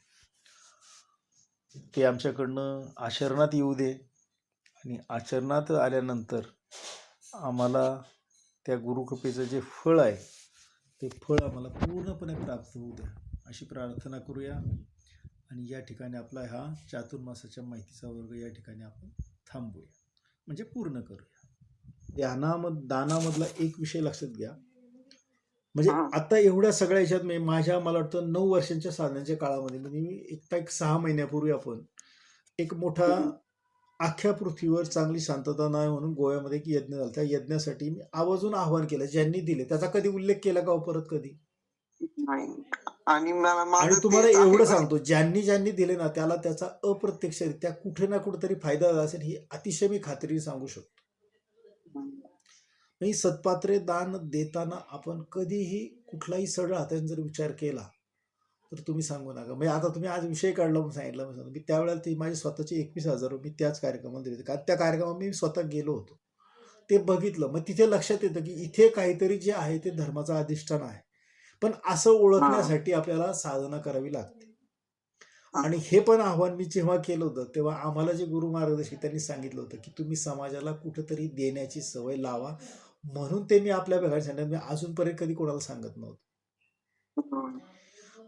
ते आमच्याकडनं आचरणात येऊ दे आणि आचरणात आल्यानंतर आम्हाला त्या गुरुकृपेचं जे फळ आहे ते फळ आम्हाला पूर्णपणे प्राप्त होऊ द्या अशी प्रार्थना करूया. आणि या ठिकाणी आपला हा चातुर्मासाच्या माहितीचा वर्ग या ठिकाणी आपण थांबूया, म्हणजे पूर्ण करूया. दानामधला एक विषय लक्षात घ्या. म्हणजे आता एवढ्या सगळ्या ह्याच्यात मला वाटतं 9 वर्षांच्या साधनेच्या काळामध्ये म्हणजे मी एक 6 महिन्यापूर्वी आपण एक मोठा अख्ख्या पृथ्वीवर चांगली शांतता नाही म्हणून गोव्यामध्ये एक यज्ञ झाला. त्या यज्ञासाठी मी आवर्जून आव्हान केलं. ज्यांनी दिले त्याचा कधी उल्लेख केला का परत कधी नाही. आणि माझं आणि तुम्हाला तेच आहे एवढं म्हणजे सांगतो, ज्यांनी दिले ना त्याला त्याचा अप्रत्यक्षरित्या कुठे ना कुठेतरी फायदा झाला असेल ही अतिशय मी खात्रीने सांगू शकतो. मी सत्पात्रे दान देताना आपण कधीही कुठलाही सरळ हाताने जर विचार केला तर तुम्ही सांगू नका. म्हणजे आता तुम्ही आज विषय काढला म्हणून सांगितलं, मी त्यावेळेला ते माझे स्वतःचे 21,000 मी त्याच कार्यक्रमाला दिले, कारण त्या कार्यक्रमात मी स्वतः गेलो होतो, ते बघितलं. मग तिथे लक्षात येतं की इथे काहीतरी जे आहे ते धर्माचं अधिष्ठान आहे, पण असं ओळखण्यासाठी आपल्याला साधना करावी लागते. आणि हे पण आव्हान मी जेव्हा केलं होतं तेव्हा आम्हाला जे गुरु मार्गदर्शक त्यांनी सांगितलं होतं की तुम्ही समाजाला कुठंतरी देण्याची सवय लावा, म्हणून ते मी आपल्या भागात सांगितलं. मी अजूनपर्यंत कधी कोणाला सांगत नव्हतं.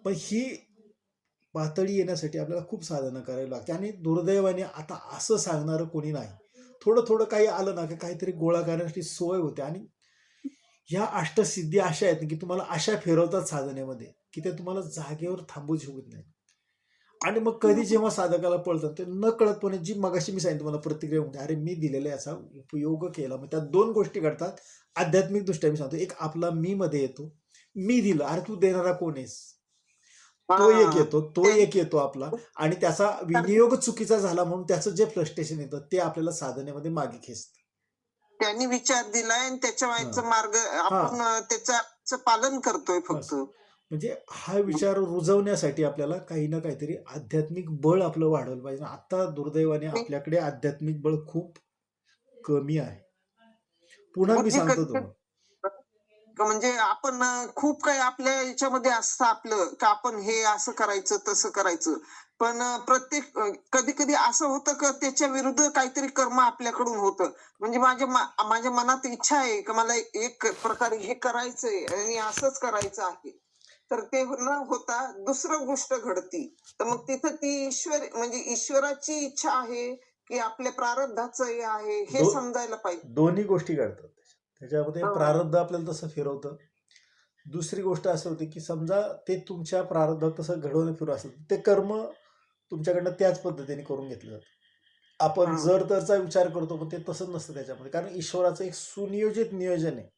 पण ही पातळी येण्यासाठी आपल्याला खूप साधना करावी लागते. आणि दुर्दैवाने आता असं सांगणारं कोणी नाही. थोडं काही आलं ना की काहीतरी गोळा करण्यासाठी सोय होते. आणि ह्या अष्टसिद्धी अशा आहेत की तुम्हाला अशा फिरवतात साधनेमध्ये की ते तुम्हाला जागेवर थांबू शकत नाही. आणि मग कधी जेव्हा साधकाला पळतात ते न कळतपणे जी मगाशी मी सांगितलं मला प्रतिक्रिया होते, अरे मी दिलेला याचा उपयोग केला. मग त्या 2 गोष्टी घडतात आध्यात्मिक दृष्ट्या. मी सांगतो, एक आपला मी मध्ये येतो, मी दिलं, अरे तू देणारा कोण आहेस, तो एक येतो आपला. आणि त्याचा विनियोग चुकीचा झाला म्हणून त्याचं जे फ्रस्ट्रेशन येतं ते आपल्याला साधनेमध्ये मागे खेचतं. त्यांनी विचार दिलाय आणि त्याच्या वाईचा मार्ग आपण त्याचं पालन करतोय फक्त. म्हणजे हा विचार रुजवण्यासाठी आपल्याला काही ना काहीतरी आध्यात्मिक बळ आपलं वाढवलं पाहिजे. आता दुर्दैवाने आपल्याकडे आध्यात्मिक बळ खूप कमी आहे. पुन्हा मी सांगतो तुम्हाला, म्हणजे आपण खूप काही आपल्या याच्यामध्ये असतं आपलं की आपण हे असं करायचं तसं करायचं, पण प्रत्येक कधी कधी असं होतं की त्याच्या विरुद्ध काहीतरी कर्म आपल्याकडून होतं. म्हणजे माझ्या मनात इच्छा आहे की मला एक प्रकारे हे करायचंय आणि असंच करायचं आहे, तर ते न होता दुसरं गोष्ट घडती. तर मग तिथं ती म्हणजे ईश्वराची इच्छा आहे की आपल्या प्रारब्धाचं हे आहे हे समजायला पाहिजे. दोन्ही गोष्टी घडतात त्याच्यामध्ये. प्रारब्ध आपल्याला तसं फिरवतं. दुसरी गोष्ट असं होती की समजा ते तुमच्या प्रारब्धात तसं घडवणं फिरू असेल ते कर्म तुमच्याकडनं त्याच पद्धतीने करून घेतलं जातं. आपण जर तरचा विचार करतो पण ते तसं नसतं त्याच्यामध्ये, कारण ईश्वराचं एक सुनियोजित नियोजन आहे.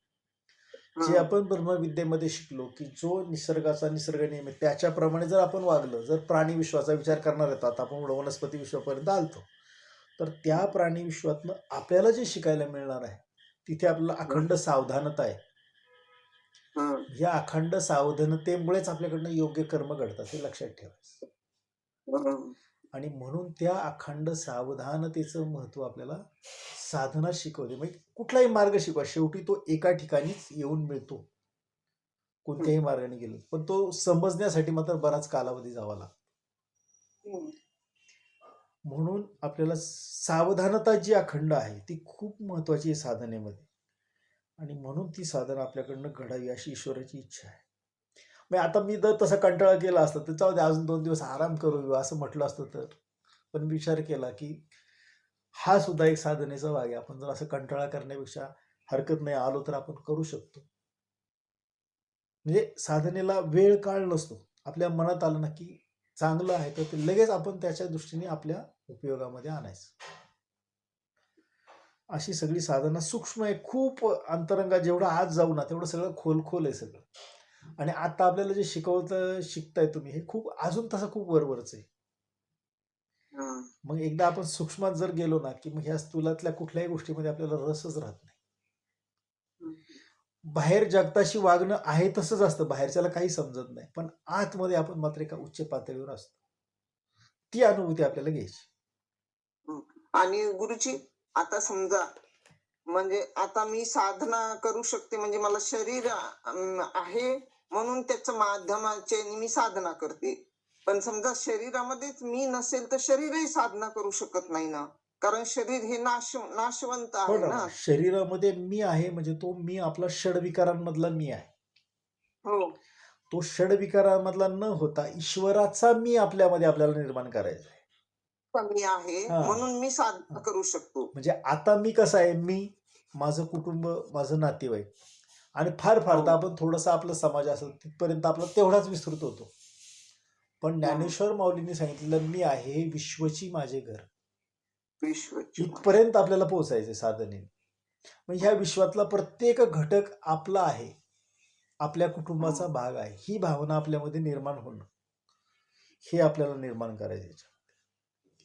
जे आपण ब्रह्मविद्येमध्ये शिकलो की जो निसर्गाचा निसर्ग नियम आहे त्याच्याप्रमाणे जर आपण वागलं, जर प्राणी विश्वाचा विचार करणार येतात, आपण वनस्पती विश्वापर्यंत आलतो, तर त्या प्राणी विश्वातनं आपल्याला जे शिकायला मिळणार आहे तिथे आपल्याला अखंड सावधानता आहे. या अखंड सावधानतेमुळेच आपल्याकडनं योग्य कर्म घडतात, हे लक्षात ठेवायचं. आणि म्हणून त्या अखंड सावधानतेचं महत्व आपल्याला साधना शिकवते. म्हणजे कुठलाही मार्ग शिकवा, शेवटी तो एका ठिकाणीच येऊन मिळतो, कोणत्याही मार्गाने गेलो, पण तो समजण्यासाठी मात्र बराच कालावधी जावा लागतो. म्हणून आपल्याला सावधानता जी अखंड आहे ती खूप महत्वाची आहे साधनेमध्ये. आणि म्हणून ती साधना आपल्याकडनं घडावी अशी ईश्वराची इच्छा आहे. मग आता मी जर तसा कंटाळा केला असता तर जाऊ दे अजून 2 दिवस आराम करू असं म्हटलं असतं तर, पण विचार केला की हा सुद्धा एक साधनेचा भाग आहे. आपण जर असं कंटाळा करण्यापेक्षा हरकत नाही, आलो तर आपण करू शकतो. म्हणजे साधनेला वेळ काळ नसतो. आपल्या मनात आलं ना की चांगलं आहे तर ते लगेच आपण त्याच्या दृष्टीने आपल्या उपयोगामध्ये आणायचं. अशी सगळी साधना सूक्ष्म आहे, खूप अंतरंगात जेवढं आज जाऊ ना तेवढं सगळं खोल आहे सगळं. आणि आता आपल्याला जे शिकताय तुम्ही हे खूप अजून तसं खूप वरवरच आहे. हं. मग एकदा आपण सूक्ष्मात जर गेलो ना की मग ह्या स्थूलातल्या कुठल्याही गोष्टीमध्ये आपल्याला रसच राहत नाही. हं. बाहेर जगताशी वागणं आहे तसंच असतं, बाहेरच्याला काही समजत नाही, पण आतमध्ये आपण मात्र एका उच्च पातळीवर असतो. ती अनुभूती आपल्याला घ्यायची. हं. आणि गुरुजी, आता समजा म्हणजे आता मी साधना करू शकते, म्हणजे मला शरीर आहे म्हणून त्याच्या माध्यमाचे मी साधना करते. पण समजा शरीरामध्येच मी नसेल तर शरीरही साधना करू शकत नाही ना, कारण शरीर हे नाशवंत हो आहे ना, ना. शरीरामध्ये मी आहे म्हणजे तो मी आपला षडविकारांमधला मी आहे. हो. तो षडविकारांमधला न होता ईश्वराचा मी आपल्यामध्ये आपल्याला निर्माण करायचा आहे. कमी आहे हा म्हणून मी साधना हा. करू शकतो. म्हणजे आता मी कसं आहे, मी, माझं कुटुंब, माझं नातेवाईक आणि फार हो. तर आपण थोडंसं आपलं समाज असेल तिथपर्यंत आपला तेवढाच विस्तृत होतो. पण ज्ञानेश्वर माऊलींनी सांगितलेलं मी आहे हे विश्वची माझे घर, विश्वची माझी. इथपर्यंत आपल्याला पोहोचायचे साधनेने. म्हणजे ह्या विश्वातला प्रत्येक घटक आपला आहे, आपल्या कुटुंबाचा भाग आहे, ही भावना आपल्यामध्ये निर्माण होणं हे आपल्याला निर्माण करायचे.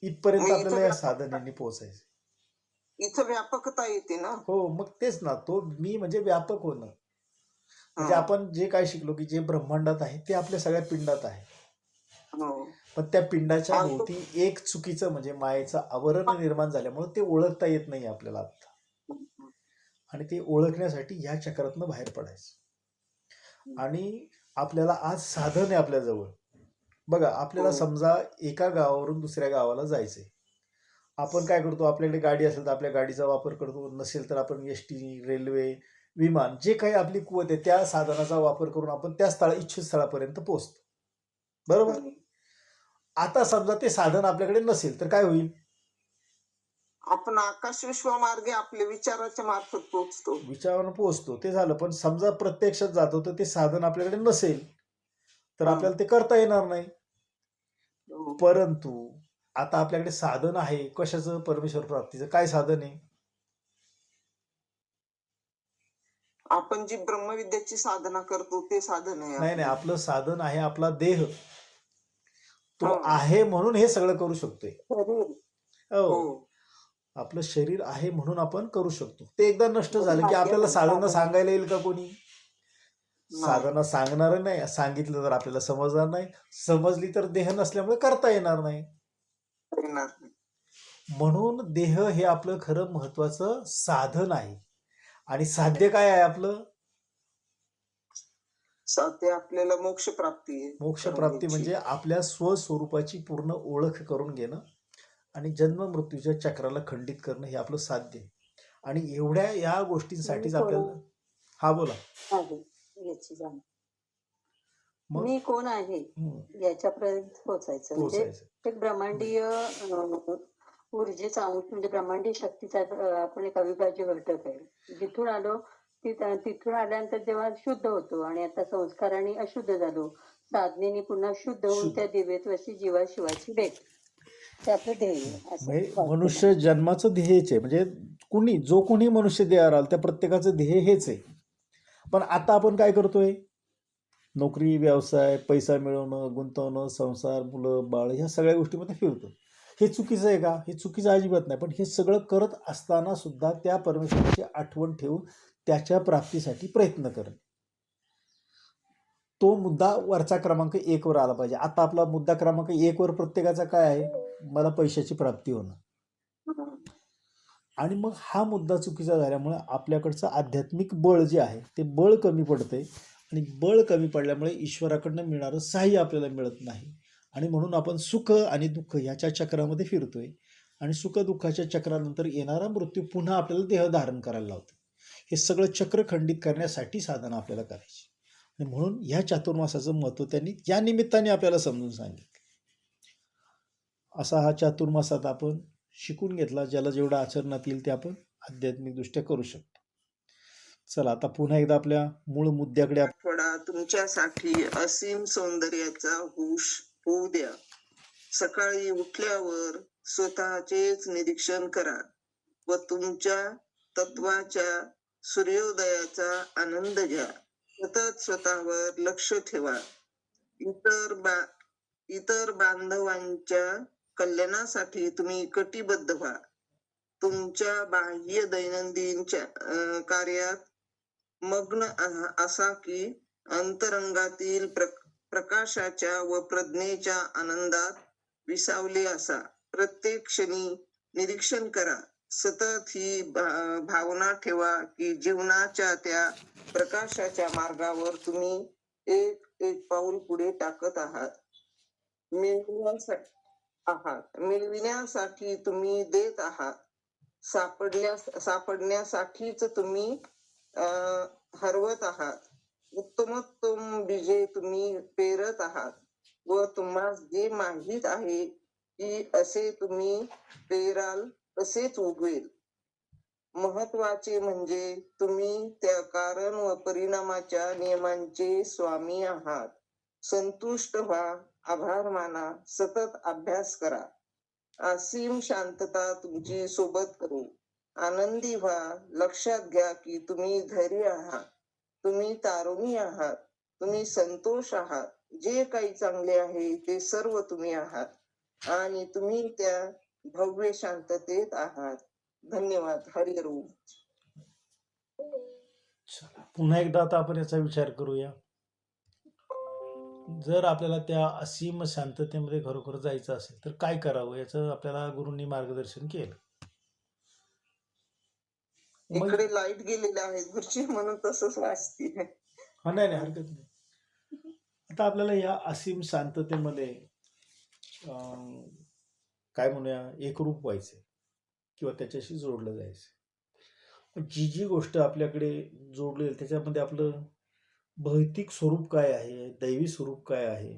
इथपर्यंत मग आपल्याला या इथं साधनेने पोहोचायचे. इथं व्यापकता येते ना. हो, मग तेच ना, तो मी म्हणजे व्यापक होणं. म्हणजे हं. आपण जे काय शिकलो की जे ब्रह्मांडात आहे ते आपल्या सगळ्या पिंडात आहे, हो. पण त्या पिंडाच्या आणि तो भोवती एक चुकीचं म्हणजे मायेचं आवरण निर्माण झाल्यामुळे ते ओळखता येत नाही आपल्याला आता. आणि ते ओळखण्यासाठी ह्या चक्रातनं बाहेर पडायचं. आणि आपल्याला आज साधन आहे आपल्याजवळ. बघा, आपल्याला हो. समजा एका गावावरून दुसऱ्या गावाला जायचंय. आपण काय करतो, आपल्याकडे गाडी असेल तर आपल्या गाडीचा वापर करतो, नसेल तर आपण एसटी, रेल्वे, विमान, जे काही आपली कुवत आहे त्या साधनाचा वापर करून आपण त्या इच्छित स्थळापर्यंत पोहोचतो. बरोबर. आता समजा ते साधन आपल्याकडे नसेल तर काय होईल? आपण आकाश विश्वामार्गे आपल्या विचाराच्या मार्फत पोहोचतो. विचारानं पोहोचतो ते झालं, पण समजा प्रत्यक्षात जातो तर ते साधन आपल्याकडे नसेल तर हं. आपल्याला ते करता येणार नाही. हो. परंतु आता आपल्याकडे साधन आहे कशाचं? परमेश्वर प्राप्तीचं. काय साधन आहे? आपण जी ब्रह्मविद्याची साधना करतो ते साधन आहे नाही, आपलं. आपलं साधन आहे आपला देह. तो हं. आहे म्हणून हे सगळं करू शकतोय. शरीर. हो, हो. आपलं शरीर आहे म्हणून आपण करू शकतो. ते एकदा नष्ट झालं की माध्यम आपल्याला आहे साधना साधना. सांगायला येईल का कोणी? नाही. साधना सांगणार नाही, सांगितलं तर आपल्याला समजणार नाही, समजली तर देह नसल्यामुळे करता येणार नाही. येणार नाही. म्हणून देह हे आपलं खरं महत्वाचं साधन आहे. आणि साध्य काय आहे आपलं? ते आपल्याला मोक्ष प्राप्ती आहे. मोक्ष प्राप्ती म्हणजे आपल्या स्वस्वरूपाची पूर्ण ओळख करून घेणं आणि जन्म मृत्यूच्या चक्राला खंडित करणं हे आपलं साध्य आहे. आणि एवढ्या या गोष्टींसाठीच आपल्याला. हा, बोला. याची जाण मग मी कोण आहे याच्यापर्यंत पोहोचायचं. म्हणजे पोहोचायचं. एक ब्रह्मांडीय ऊर्जेचा अंश म्हणजे ब्रह्मांडीय शक्तीचा आपण एक अविभाज्य घटक आहे. जिथून आलो तिथून आल्यानंतर जेव्हा शुद्ध होतो आणि आता संस्काराने अशुद्ध झालो, साधनेने पुन्हा शुद्ध होऊन शुद्ध. त्या दिव्यत्वाची जीवाशिवाची भेट, ते आपलं ध्येय असं म्हणजे वाटतं मनुष्य जन्माचं ध्येयच आहे. म्हणजे जो कोणी मनुष्य ध्येयावर आला त्या प्रत्येकाचं ध्येय हेच आहे. पण आता आपण काय करतोय? नोकरी, व्यवसाय, पैसा मिळवणं, गुंतवणं, संसार, मुलं, बाळ ह्या सगळ्या गोष्टीमध्ये फिरतो. हे चुकीचं आहे का? हे चुकीचं अजिबात नाही. पण हे सगळं करत असताना सुद्धा त्या परमेश्वराची आठवण ठेवून त्याच्या प्राप्तीसाठी प्रयत्न करणे, तो मुद्दा वरचा क्रमांक 1 वर आला पाहिजे. आता आपला मुद्दा क्रमांक 1 वर प्रत्येकाचा काय आहे? मला पैशाची प्राप्ती होणं. आणि मग हा मुद्दा चुकीचा झाल्यामुळे आपल्याकडचं आध्यात्मिक बळ जे आहे ते बळ कमी पडतंय. आणि बळ कमी पडल्यामुळे ईश्वराकडनं मिळणारं सहाय्य आपल्याला मिळत नाही. आणि म्हणून आपण सुख आणि दुःख ह्याच्या चक्रामध्ये फिरतोय. आणि सुख दुःखाच्या चक्रानंतर येणारा मृत्यू पुन्हा आपल्याला देह धारण करायला लावतो. हे सगळं चक्र खंडित करण्यासाठी साधना आपल्याला करायची. आणि म्हणून ह्या चातुर्मासाचं महत्त्व त्यांनी या निमित्ताने आपल्याला समजून सांगितलं. असा हा चातुर्मासात आपण शिकून घेतला. ज्याला जेवढं आचरणात येईल ते आपण आध्यात्मिकदृष्ट्या करू शकतो. चला आता पुन्हा एकदा आपल्या मूळ मुद्द्याकडे आठवडा तुमच्यासाठी असीम सौंदर्याचा होऊ द्या. सकाळी उठल्यावर स्वतःचेच निरीक्षण करा व तुमच्या तत्वाच्या सूर्योदयाचा आनंद घ्या. सतत स्वतःवर लक्ष ठेवा. इतर बांधवांच्या कल्याणासाठी तुम्ही कटिबद्ध व्हा. तुमच्या बाह्य दैनंदिन कार्यात मग्न असा की अंतरंगातील प्रकाशाच्या व प्रज्ञेच्या आनंदात विसावले असा. प्रत्येक क्षणी निरीक्षण करा. सतत ही भावना ठेवा की जीवनाच्या त्या प्रकाशाच्या मार्गावर तुम्ही एक एक पाऊल पुढे टाकत आहात. मिळविण्यासाठी तुम्ही देत आहात. सापडण्यासाठीच तुम्ही हरवत आहात. उत्तमोत्तम बीजे तुम्ही पेरत आहात व तुम्हाला जे माहीत आहे की असे तुम्ही पेराल तसेच उगवेल. महत्वाचे म्हणजे तुम्ही त्या कारण व परिणामाच्या नियमांचे स्वामी आहात. संतुष्ट व्हा, आभार माना, सतत अभ्यास करा. असीम शांतता तुमची सोबत करू. आनंदी व्हा. लक्षात घ्या की तुम्ही धैर्य आहात, तुम्ही तारुणी आहात, तुम्ही संतोष आहात. जे काही चांगले आहे ते सर्व तुम्ही आहात आणि तुम्ही त्या भव्य शांततेत आहात. धन्यवाद. हरी ओम. पुन्हा एकदा आता आपण याचा विचार करूया. जर आपल्याला त्या असीम शांततेमध्ये खरोखर जायचं असेल तर काय करावं, याचं आपल्याला गुरूंनी मार्गदर्शन केलं. इकडे लाईट गेलेले आहेत गुरुजी, म्हणून तसंच वाचते. हा, नाही हरकत नाही. आता आपल्याला या असीम शांततेमध्ये काय म्हणूया, एकरूप व्हायचंय किंवा त्याच्याशी जोडलं जायचं. जी गोष्ट आपल्याकडे जोडली त्याच्यामध्ये आपलं भौतिक स्वरूप काय आहे, दैवी स्वरूप काय आहे,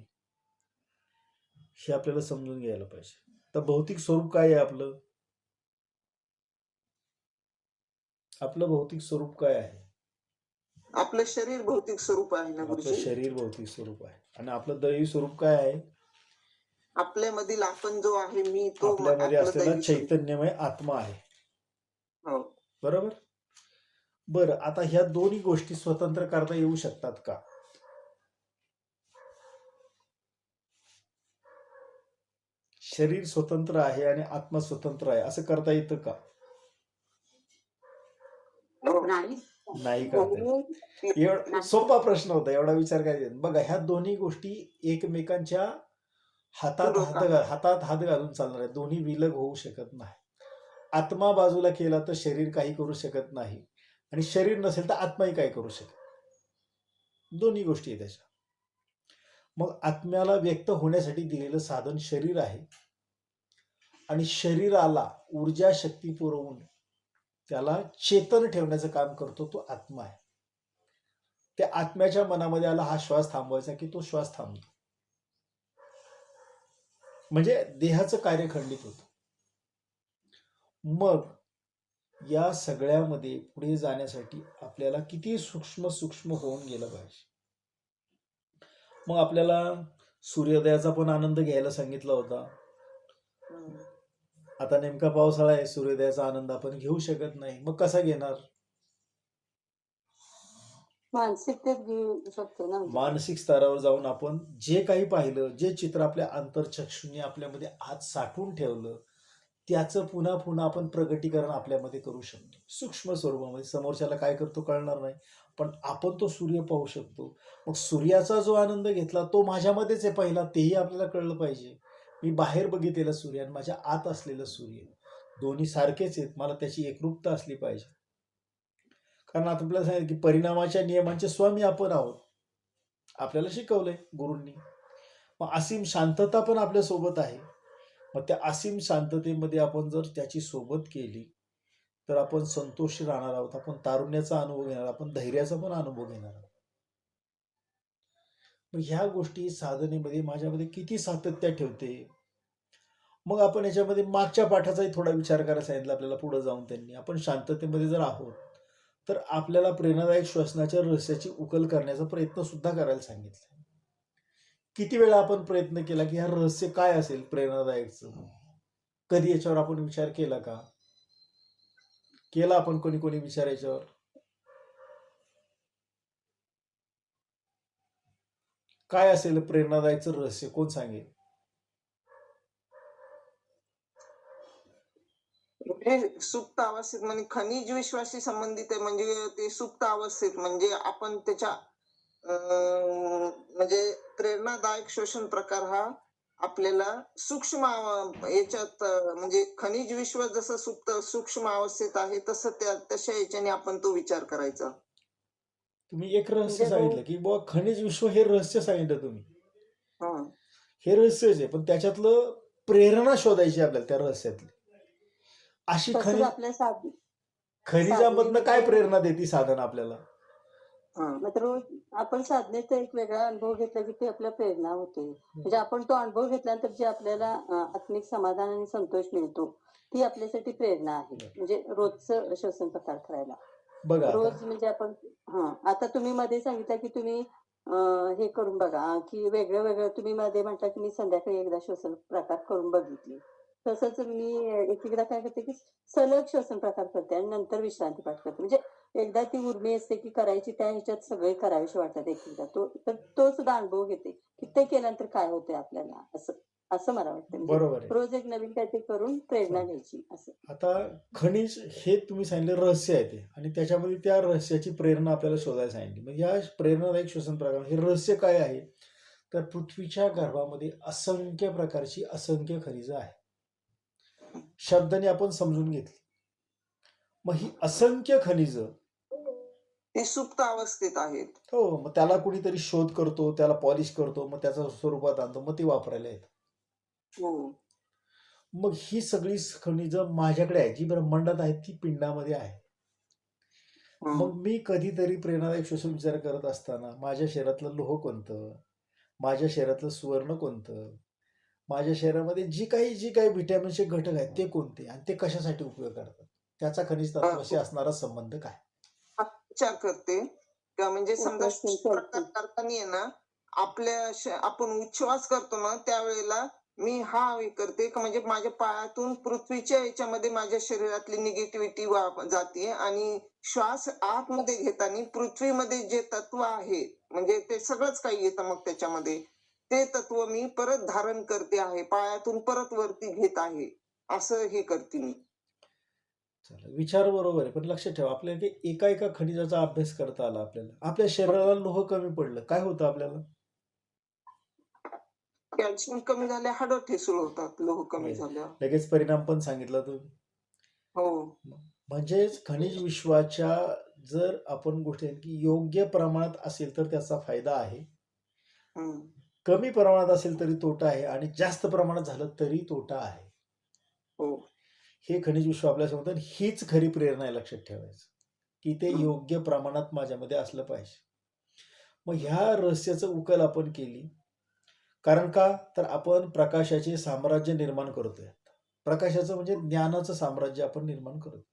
हे आपल्याला समजून घ्यायला पाहिजे. तर भौतिक स्वरूप काय आहे आपलं भौतिक स्वरूप काय आहे? आपलं शरीर भौतिक स्वरूप आहे ना आपलं गुरुजी. शरीर भौतिक स्वरूप आहे. आणि आपलं दैवी स्वरूप काय आहे? आपल्यामधील आपण जो आहे मी, तो आपल्यामध्ये आपलं असलेला दैवी स्वरूप. चैतन्यमय आत्मा आहे. हो. बरोबर. बरं, आता ह्या दोन्ही गोष्टी स्वतंत्र करता येऊ शकतात का? शरीर स्वतंत्र आहे आणि आत्मा स्वतंत्र आहे असं करता येतं का? नाही. नाही करता येत. सोपा प्रश्न होता, एवढा विचार काय. बघा, ह्या दोन्ही गोष्टी एकमेकांच्या हातात हात घालून चालणार आहे. दोन्ही विलग होऊ शकत नाही. आत्मा बाजूला केला तर शरीर काही करू शकत नाही आणि शरीर नसेल तर आत्माही काही करू शकत. दोन्ही गोष्टी आहेत त्याच्या. मग आत्म्याला व्यक्त होण्यासाठी दिलेलं साधन शरीर आहे आणि शरीराला ऊर्जा शक्ती पुरवून त्याला चेतन ठेवण्याचं काम करतो तो आत्मा आहे. त्या आत्म्याच्या मनामध्ये आला हा श्वास थांबवायचा की तो श्वास थांबतो, म्हणजे देहाचं कार्य खंडित होतं. मग या सगळ्यामध्ये पुढे जाण्यासाठी आपल्याला किती सूक्ष्म होऊन गेलं पाहिजे. मग आपल्याला सूर्योदयाचा पण आनंद घ्यायला सांगितला होता. आता नेमका पावसाळा आहे, सूर्योदयाचा आनंद आपण घेऊ शकत नाही. मग कसा घेणार? मानसिकतेत घेऊ शकतो ना. मानसिक स्तरावर जाऊन आपण जे काही पाहिलं, जे चित्र आपल्या आंतरचक्षुने आपल्यामध्ये आत साठवून ठेवलं, त्याचं पुन्हा पुन्हा आपण प्रगटीकरण आपल्यामध्ये करू शकतो. सूक्ष्म स्वरूपामध्ये समोरच्याला काय करतो कळणार नाही, पण आपण तो सूर्य पाहू शकतो. मग सूर्याचा जो आनंद घेतला तो माझ्यामध्येच आहे पहिला, तेही आपल्याला कळलं पाहिजे. मी बाहेर बघितलेलं सूर्य आणि माझ्या आत असलेलं सूर्य दोन्ही सारखेच आहेत. मला त्याची एकरूपता असली पाहिजे. कारण आता आपल्याला सांगितलं की परिणामाच्या नियमांचे स्वामी आपण आहोत, आपल्याला शिकवलंय गुरूंनी. मग असीम शांतता पण आपल्या सोबत आहे. मग त्या असीम शांततेमध्ये आपण जर त्याची सोबत केली तर आपण संतोषी राहणार आहोत, आपण तारुण्याचा अनुभव घेणार, आपण धैर्याचा पण अनुभव घेणार आहोत. मग ह्या गोष्टी साधनेमध्ये माझ्यामध्ये किती सातत्य ठेवते. मग आपण याच्यामध्ये मागच्या पाठाचाही थोडा विचार करायला सांगितला आपल्याला पुढे जाऊन त्यांनी. आपण शांततेमध्ये जर आहोत तर आपल्याला प्रेरणादायक श्वसनाच्या रहस्याची उकल करण्याचा प्रयत्न सुद्धा करायला सांगितलं. किती वेळा आपण प्रयत्न केला की हा रहस्य काय असेल प्रेरणादायकचं? कधी याच्यावर आपण विचार केला का? केला आपण कोणी कोणी विचार याच्यावर? काय असेल प्रेरणादायकचं रहस्य? कोण सांगेल? हे सुप्त अवस्थेत म्हणजे खनिज विश्वाशी संबंधित आहे, म्हणजे ते सुप्त अवस्थेत म्हणजे आपण त्याच्या म्हणजे प्रेरणादायक श्वसन प्रकार हा आपल्याला सूक्ष्म याच्यात म्हणजे खनिज विश्व जसं सुप्त सूक्ष्म अवस्थेत आहे तसं तशा याच्याने आपण तो विचार करायचा. तुम्ही एक रहस्य म्हणजे सांगितलं की बुवा खनिज विश्व हे रहस्य सांगितलं तुम्ही. हा हे रहस्यच आहे, पण त्याच्यातलं प्रेरणा शोधायची आपल्याला त्या रहस्यातली. अशी तसंच आपल्या खनिजामधनं काय साधनेमध्ये प्रेरणा देते साधन आपल्याला? हा मात्र रोज आपण साधनेचा एक वेगळा अनुभव घेतला की ती आपल्याला प्रेरणा होते. म्हणजे आपण तो अनुभव घेतल्यानंतर जे आपल्याला आत्मिक समाधान आणि संतोष मिळतो ती आपल्यासाठी प्रेरणा आहे. म्हणजे रोजचं श्वसन प्रकार करायला बघा रोज आता म्हणजे आपण आता तुम्ही मध्ये सांगितलं की तुम्ही हे करून बघा की वेगळं वेगळं तुम्ही मध्ये म्हटलं की मी संध्याकाळी एकदा श्वसन प्रकार करून बघितले. तसंच मी एकदा काय करते की सलग श्वसन प्रकार करते आणि नंतर विश्रांती पाठ करते. म्हणजे एकदा ती उर्मी असते की करायची त्या ह्याच्यात सगळे करावेसे वाटतात एकदा तो सुद्धा अनुभव घेते की ते केल्यानंतर काय होतंय आपल्याला असं असं मला वाटतं. म्हणजे बरोबर आहे. रोज एक नवीन काहीतरी करून प्रेरणा घ्यायची असं. आता खनिज हे तुम्ही सांगितलं रहस्य आहे ते, आणि त्याच्यामध्ये त्या रहस्याची प्रेरणा आपल्याला शोधायला सांगितली. म्हणजे या प्रेरणादायक श्वसन प्रकार हे रहस्य काय आहे? तर पृथ्वीच्या गर्भामध्ये असंख्य प्रकारची असंख्य खनिजं आहेत. शब्दाने आपण समजून घेतली. मग ही असंख्य खनिजं, ते सुप्त अवस्थेत आहेत. हो, मग त्याला कुणीतरी शोध करतो, त्याला पॉलिश करतो, मग त्याच्या स्वरूपात आणतो, मग ती वापरायला येतात. हो मग ही सगळी खनिजं माझ्याकडे आहे, जी ब्रह्मांडात आहेत ती पिंडामध्ये आहे. हा. मग मी कधीतरी प्रेरणादायक श्वसन विचार करत असताना माझ्या शरीरातलं लोह कोणतं, माझ्या शरीरातलं सुवर्ण कोणतं, माझ्या शरीरामध्ये जी काही व्हिटॅमिनचे घटक आहेत ते कोणते, आणि ते कशासाठी उपयोग करतात, त्याचा खनिज तत्वाशी असणारा संबंध काय? विचार करते का म्हणजे समजा प्रश्न प्रकार करताना आहे ना आपण उच्छ्वास करतो ना त्यावेळेला मी हे करते का म्हणजे माझ्या पायातून पृथ्वीच्या याच्यामध्ये माझ्या शरीरातली निगेटिव्हिटी जाते आणि श्वास आतमध्ये घेताना पृथ्वीमध्ये जे तत्व आहे म्हणजे ते सगळंच काही येतं मग त्याच्यामध्ये ते तत्व मी परत धारण करते आहे, पायातून परत वरती घेत आहे, असं हे करते मी. चला, विचार बरोबर आहे, पण लक्षात ठेवा आपल्याला की एका खनिजाचा अभ्यास करता आला. आपल्या शरीराला लोह कमी पडलं, काय होतं आपल्याला? कॅल्शियम कमी झाल्या हाडं ठिसूळ होतात लोह कमी झाल्यावर. लगेच परिणाम पण सांगितला तुम्ही. हो म्हणजेच खनिज विश्वाच्या जर आपण गोष्टी की योग्य प्रमाणात असेल तर त्याचा फायदा आहे, हम्म. कमी प्रमाणात असेल तरी तोटा आहे, आणि जास्त प्रमाणात झालं तरी तोटा आहे. हो हे खनिज विश्व आपल्या सांगतात. हीच खरी प्रेरणा आहे, लक्षात ठेवायचं की ते योग्य प्रमाणात माझ्यामध्ये असलं पाहिजे. मग ह्या रहस्याचं उकल आपण केली. कारण का? तर आपण प्रकाशाचे साम्राज्य निर्माण करतोय. प्रकाशाचं म्हणजे ज्ञानाचं साम्राज्य आपण निर्माण करतो.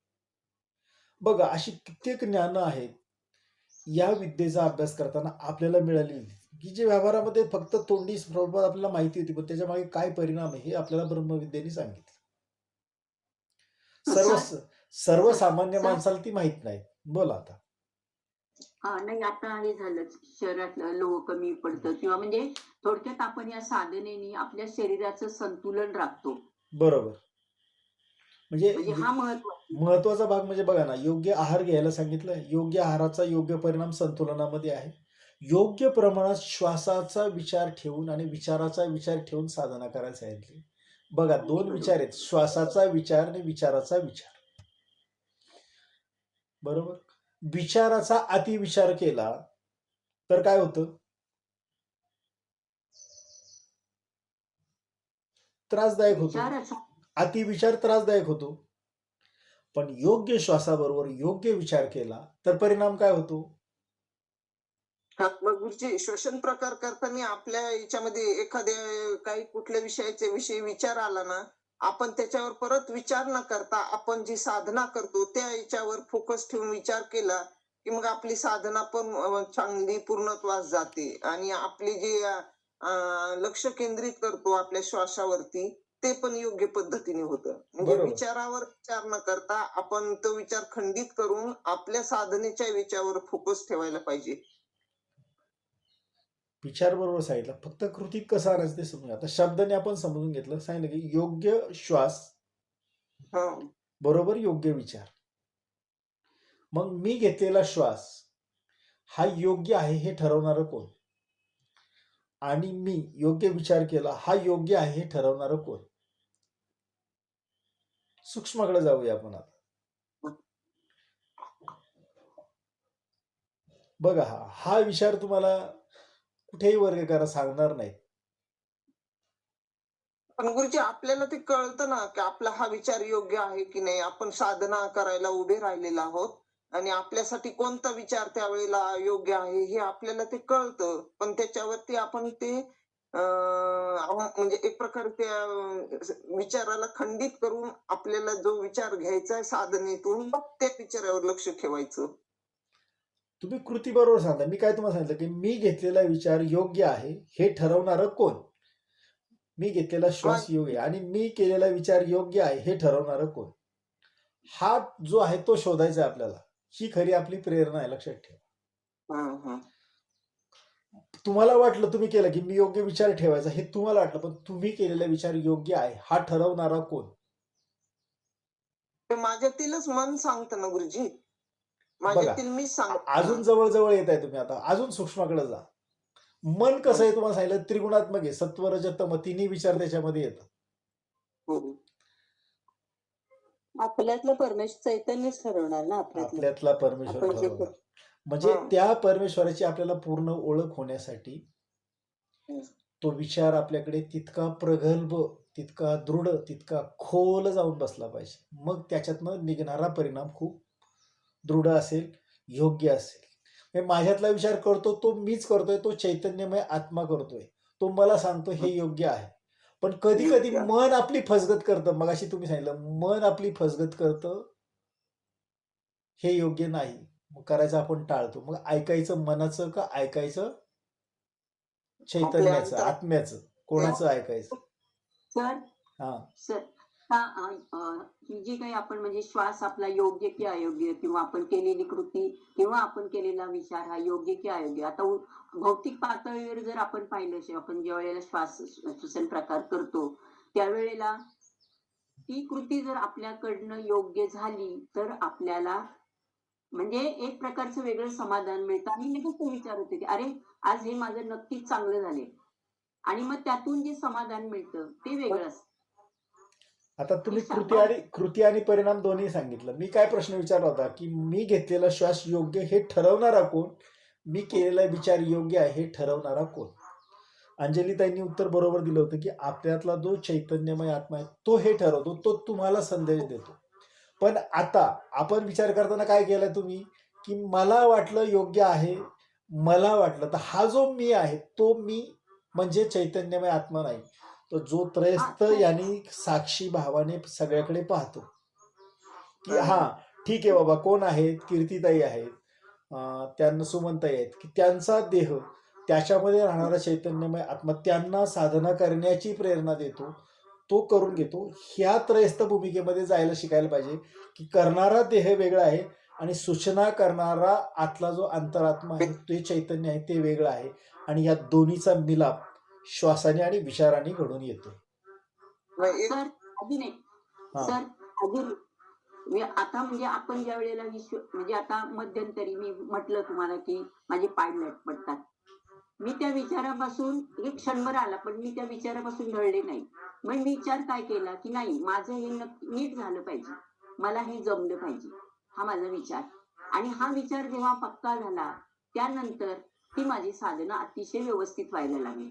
बघा, अशी कित्येक ज्ञानं आहेत या विद्येचा अभ्यास करताना आपल्याला मिळालेली, की जे व्यवहारामध्ये फक्त तोंडी स्वरूपात आपल्याला माहिती होती, पण त्याच्या मागे काय परिणाम आहे हे आपल्याला ब्रह्मविद्येने सांगितलं. सर्वसामान्य माणसाला ती माहित नाही. बोला आता. नाही आता हे झालं शरीरातलं लोह कमी पडतं किंवा म्हणजे थोडक्यात आपण या साधनेने आपल्या शरीराचं संतुलन राखतो. बरोबर. म्हणजे हा महत्वाचा. महत्वाचा भाग म्हणजे बघा ना, योग्य आहार घ्यायला सांगितलं. योग्य आहाराचा योग्य परिणाम संतुलनामध्ये आहे. योग्य प्रमाणात श्वासाचा विचार ठेवून आणि विचाराचा विचार ठेवून साधना करायला सांगितली. बघा, दोन विचार आहेत, श्वासाचा विचार आणि विचाराचा विचार. बरोबर. विचाराचा अतिविचार केला तर काय होतं? त्रासदायक होतो. अतिविचार त्रासदायक होतो. पण योग्य श्वासाबरोबर योग्य विचार केला तर परिणाम काय होतो? मग गुरुजी श्वसन प्रकार करताना आपल्या याच्यामध्ये एखाद्या काही कुठल्या विषयाच्या विषयी विचार आला ना आपण त्याच्यावर परत विचार न करता आपण जी साधना करतो त्या याच्यावर फोकस ठेवून विचार केला की मग आपली साधना पण चांगली पूर्णत्वास जाते आणि आपली जे लक्ष केंद्रित करतो आपल्या श्वासावरती ते पण योग्य पद्धतीने होतं. म्हणजे बरोबर. विचारावर विचार न करता आपण तो विचार खंडित करून आपल्या साधनेच्या विचारावर फोकस ठेवायला पाहिजे. विचार बरोबर सांगितलं, फक्त कृतीत कसं आणायचं ते समजून. आता शब्दाने आपण समजून घेतलं, सांगितलं की योग्य श्वास हं. बरोबर योग्य विचार. मग मी घेतलेला श्वास हा योग्य आहे हे ठरवणारं कोण? आणि मी योग्य विचार केला हा योग्य आहे हे ठरवणारं कोण? सूक्ष्मकडे जाऊया आपण आता. बघा, हा विचार तुम्हाला कुठेही वर्ग करा सांगणार नाही. पण गुरुजी आपल्याला ते कळतं ना की आपला हा विचार योग्य आहे की नाही. आपण साधना करायला उभे राहिलेलो आहोत आणि आपल्यासाठी कोणता विचार त्यावेळेला योग्य आहे हे आपल्याला ते कळतं. पण त्याच्यावरती आपण ते म्हणजे एक प्रकारे त्या विचाराला खंडित करून आपल्याला जो विचार घ्यायचा आहे साधनेतून मग त्या विचारावर लक्ष ठेवायचं. तुम्ही कृती बरोबर सांगता. मी काय तुम्हाला सांगितलं की मी घेतलेला विचार योग्य आहे हे ठरवणारं कोण? मी घेतलेला श्वास योग्य आहे आणि मी केलेला विचार योग्य आहे हे ठरवणारं कोण? हा जो आहे तो शोधायचा आहे आपल्याला. ही खरी आपली प्रेरणा आहे, लक्षात ठेवा. हं, हं. तुम्हाला वाटलं तुम्ही केलं की मी योग्य विचार ठेवायचा हे तुम्हाला वाटलं, पण तुम्ही केलेला विचार योग्य आहे हा ठरवणारा कोण? ते माझ्यातीलच मन सांगतं ना गुरुजी. माझ्यातील मीच सांगतो. अजून जवळ येत आहे तुम्ही. आता अजून सूक्ष्माकडे जा. मन कसं आहे तुम्हाला सांगितलं, त्रिगुणात्मक आहे. सत्व रज तम तिन्ही विचार त्याच्यामध्ये येतात. हो. आपल्यातलं परमेश्वर चैतन्यच ठरवणार ना आपल्यातला परमेश्वर आपण जे ठरवणार. म्हणजे त्या परमेश्वराची आपल्याला पूर्ण ओळख होण्यासाठी तो विचार आपल्याकडे तितका प्रगल्भ, तितका दृढ, तितका खोल जाऊन बसला पाहिजे. मग त्याच्यातनं निघणारा परिणाम खूप दृढ असेल, योग्य असेल. म्हणजे माझ्यातला विचार करतो तो मीच करतोय, तो चैतन्यमय आत्मा करतोय, तो मला सांगतो हे योग्य आहे. पण कधी कधी मन आपली फसगत करतं. मगाशी तुम्ही सांगितलं मन आपली फसगत करतं, हे योग्य नाही, मग करायचं आपण टाळतो. मग ऐकायचं मनाचं का ऐकायचं चैतन्याचं, आत्म्याचं? कोणाचं ऐकायचं? सर हा सर ही जी काही आपण म्हणजे श्वास आपला योग्य की अयोग्य किंवा आपण केलेली कृती किंवा आपण केलेला विचार हा योग्य की अयोग्य. आता भौतिक पातळीवर जर आपण पाहिलं, आपण ज्या वेळेला श्वास श्वसन प्रकार करतो त्यावेळेला ती कृती जर आपल्याकडनं योग्य झाली तर आपल्याला म्हणजे एक प्रकारचं वेगळं समाधान मिळतं आणि लगेच तो विचार होते की अरे आज हे माझं नक्कीच चांगलं झाले आणि मग त्यातून जे समाधान मिळतं ते वेगळं असतं. आता तुम्ही कृती आणि परिणाम दोन्ही सांगितलं. मी काय प्रश्न विचारला होता की मी घेतलेला श्वास योग्य हे ठरवणारा कोण? मी केलेला विचार योग्य आहे हे ठरवणारा कोण? अंजलीताईंनी उत्तर बरोबर दिलं होतं की आपल्यातला जो चैतन्यमय आत्मा आहे तो हे ठरवतो, तो तुम्हाला संदेश देतो. पण आता आपण विचार करताना काय केलं तुम्ही की मला वाटलं योग्य आहे, मला वाटलं. तर हा जो मी आहे तो मी म्हणजे चैतन्यमय आत्मा नाही, तो जो त्रयस्थ यांनी साक्षी भावाने सगळ्याकडे पाहतो की हा ठीक आहे बाबा, कोण आहेत, कीर्तीताई आहेत, त्यांना सुमनताई आहेत, की त्यांचा देह त्याच्यामध्ये राहणारा चैतन्यमय आत्मा त्यांना साधना करण्याची प्रेरणा देतो, तो करून घेतो. ह्या त्रयस्थ भूमिकेमध्ये जायला शिकायला पाहिजे की करणारा देह वेगळा आहे आणि सूचना करणारा आतला जो अंतरात्मा आहे ते चैतन्य आहे ते वेगळं आहे. आणि या दोन्हीचा मिलाप श्वासाने आणि विचाराने घडून येतो. सर अजून एक सर अजून आता म्हणजे आपण ज्या वेळेला म्हणजे आता मध्यंतरी मी म्हटलं तुम्हाला की माझे पाय लटपडतात. मी त्या विचारापासून एक क्षणभर आला पण मी त्या विचारापासून ढळले नाही. मग मी विचार काय केला की नाही माझं हे नीट झालं पाहिजे, मला हे जमलं पाहिजे, हा माझा विचार. आणि हा विचार जेव्हा पक्का झाला त्यानंतर ती माझी साधना अतिशय व्यवस्थित व्हायला लागली.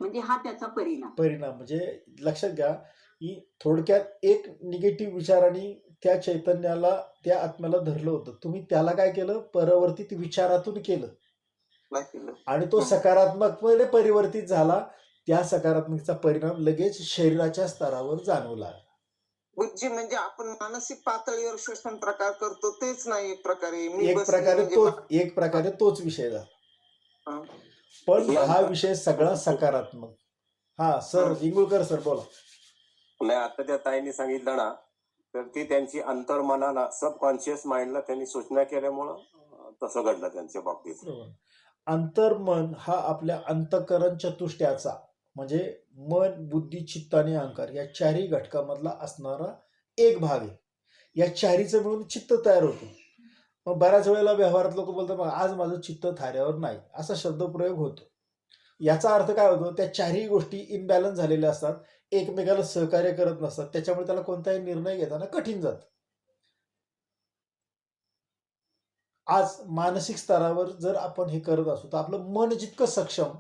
म्हणजे हा त्याचा परिणाम म्हणजे लक्षात घ्या की थोडक्यात एक निगेटिव्ह विचाराने त्या चैतन्याला, त्या आत्म्याला धरलं होतं. तुम्ही त्याला काय केलं, परावर्तित विचारातून केलं आणि तो सकारात्मकपणे परिवर्तित झाला. त्या सकारात्मकतेचा परिणाम लगेच शरीराच्या स्तरावर जाणवू लागला. गुरुजी म्हणजे आपण मानसिक पातळीवर श्वसन प्रकार करतो तेच नाही एक प्रकारे मी एक बसले प्रकारे म्हणजे एक प्रकारे तोच विषय झाला, हा. पण हे हा आता विषय सगळा सकारात्मक. हा सर, इंगुळकर सर बोला. नाही, आता त्या ताईंनी सांगितलं ना, तर ती त्यांची अंतर्मनाला, सबकॉन्शियस माइंडला त्यांनी सूचना केल्यामुळं तसं घडलं त्यांच्या बाबतीत. बरोबर. अंतर्मन हा आपल्या अंतःकरण चतुष्टयाचा म्हणजे मन, बुद्धी, चित्त आणि अहंकार या चारही घटकामधला असणारा एक भाग आहे. या चारीचं मिळून चित्त तयार होतं. मग बऱ्याच वेळेला व्यवहारात लोक बोलतात "बघा, आज माझं चित्त थाऱ्यावर नाही", असा शब्दप्रयोग होतो. याचा अर्थ काय होतो, त्या चारही गोष्टी इनबॅलन्स झालेल्या असतात, एकमेकाला सहकार्य करत नसतात, त्याच्यामुळे त्याला कोणताही निर्णय घेताना कठीण जातं. आज मानसिक स्तरावर जर आपण हे करत असू तर आपलं मन जितकं सक्षम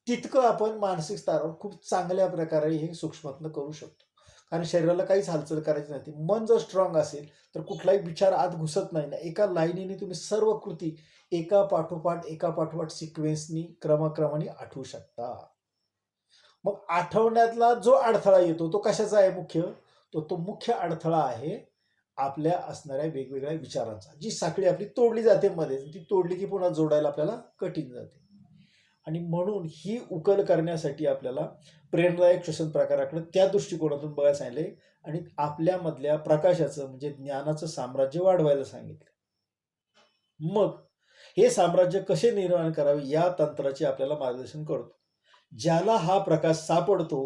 तितकं आपण मानसिक स्तरावर खूप चांगल्या प्रकारे हे सूक्ष्मातनं करू शकतो. कारण शरीराला काहीच हालचाल करायची नाही. मन जर स्ट्रॉंग असेल तर कुठलाही विचार आत घुसत नाही ना. एका लाईनीने तुम्ही सर्व कृती एका पाठोपाठ सिक्वेन्सनी क्रमाक्रमाने आठवू शकता. मग आठवण्यातला जो अडथळा येतो तो कशाचा आहे मुख्य? तो मुख्य अडथळा आहे आपल्या असणाऱ्या वेगवेगळ्या विचारांचा. जी साखळी आपली तोडली जाते मध्ये, ती तोडली की पुन्हा जोडायला आपल्याला कठीण जाते. आणि म्हणून ही उकल करण्यासाठी आपल्याला प्रेरणादायक श्वसन प्रकाराकडे त्या दृष्टिकोनातून बघायला सांगितले आणि आपल्यामधल्या प्रकाशाचं म्हणजे ज्ञानाचं साम्राज्य वाढवायला सांगितलं. मग हे साम्राज्य कसे निर्माण करावे या तंत्राचे आपल्याला मार्गदर्शन करतो. ज्याला हा प्रकाश सापडतो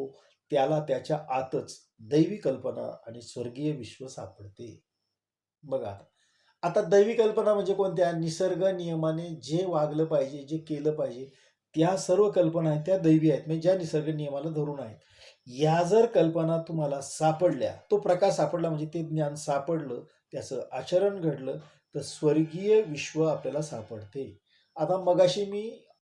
त्याला त्याच्या आतच दैवी कल्पना आणि स्वर्गीय विश्व सापडते. बघा आता दैवी कल्पना म्हणजे कोणत्या? निसर्ग नियमाने जे वागलं पाहिजे, जे केलं पाहिजे त्या सर्व कल्पना आहेत त्या दैवी आहेत, म्हणजे ज्या निसर्ग नियमाला धरून आहेत. या जर कल्पना तुम्हाला सापडल्या, तो प्रकाश सापडला म्हणजे ते ज्ञान सापडलं, त्याचं आचरण घडलं तर स्वर्गीय विश्व आपल्याला सापडते. आता मगाशी मी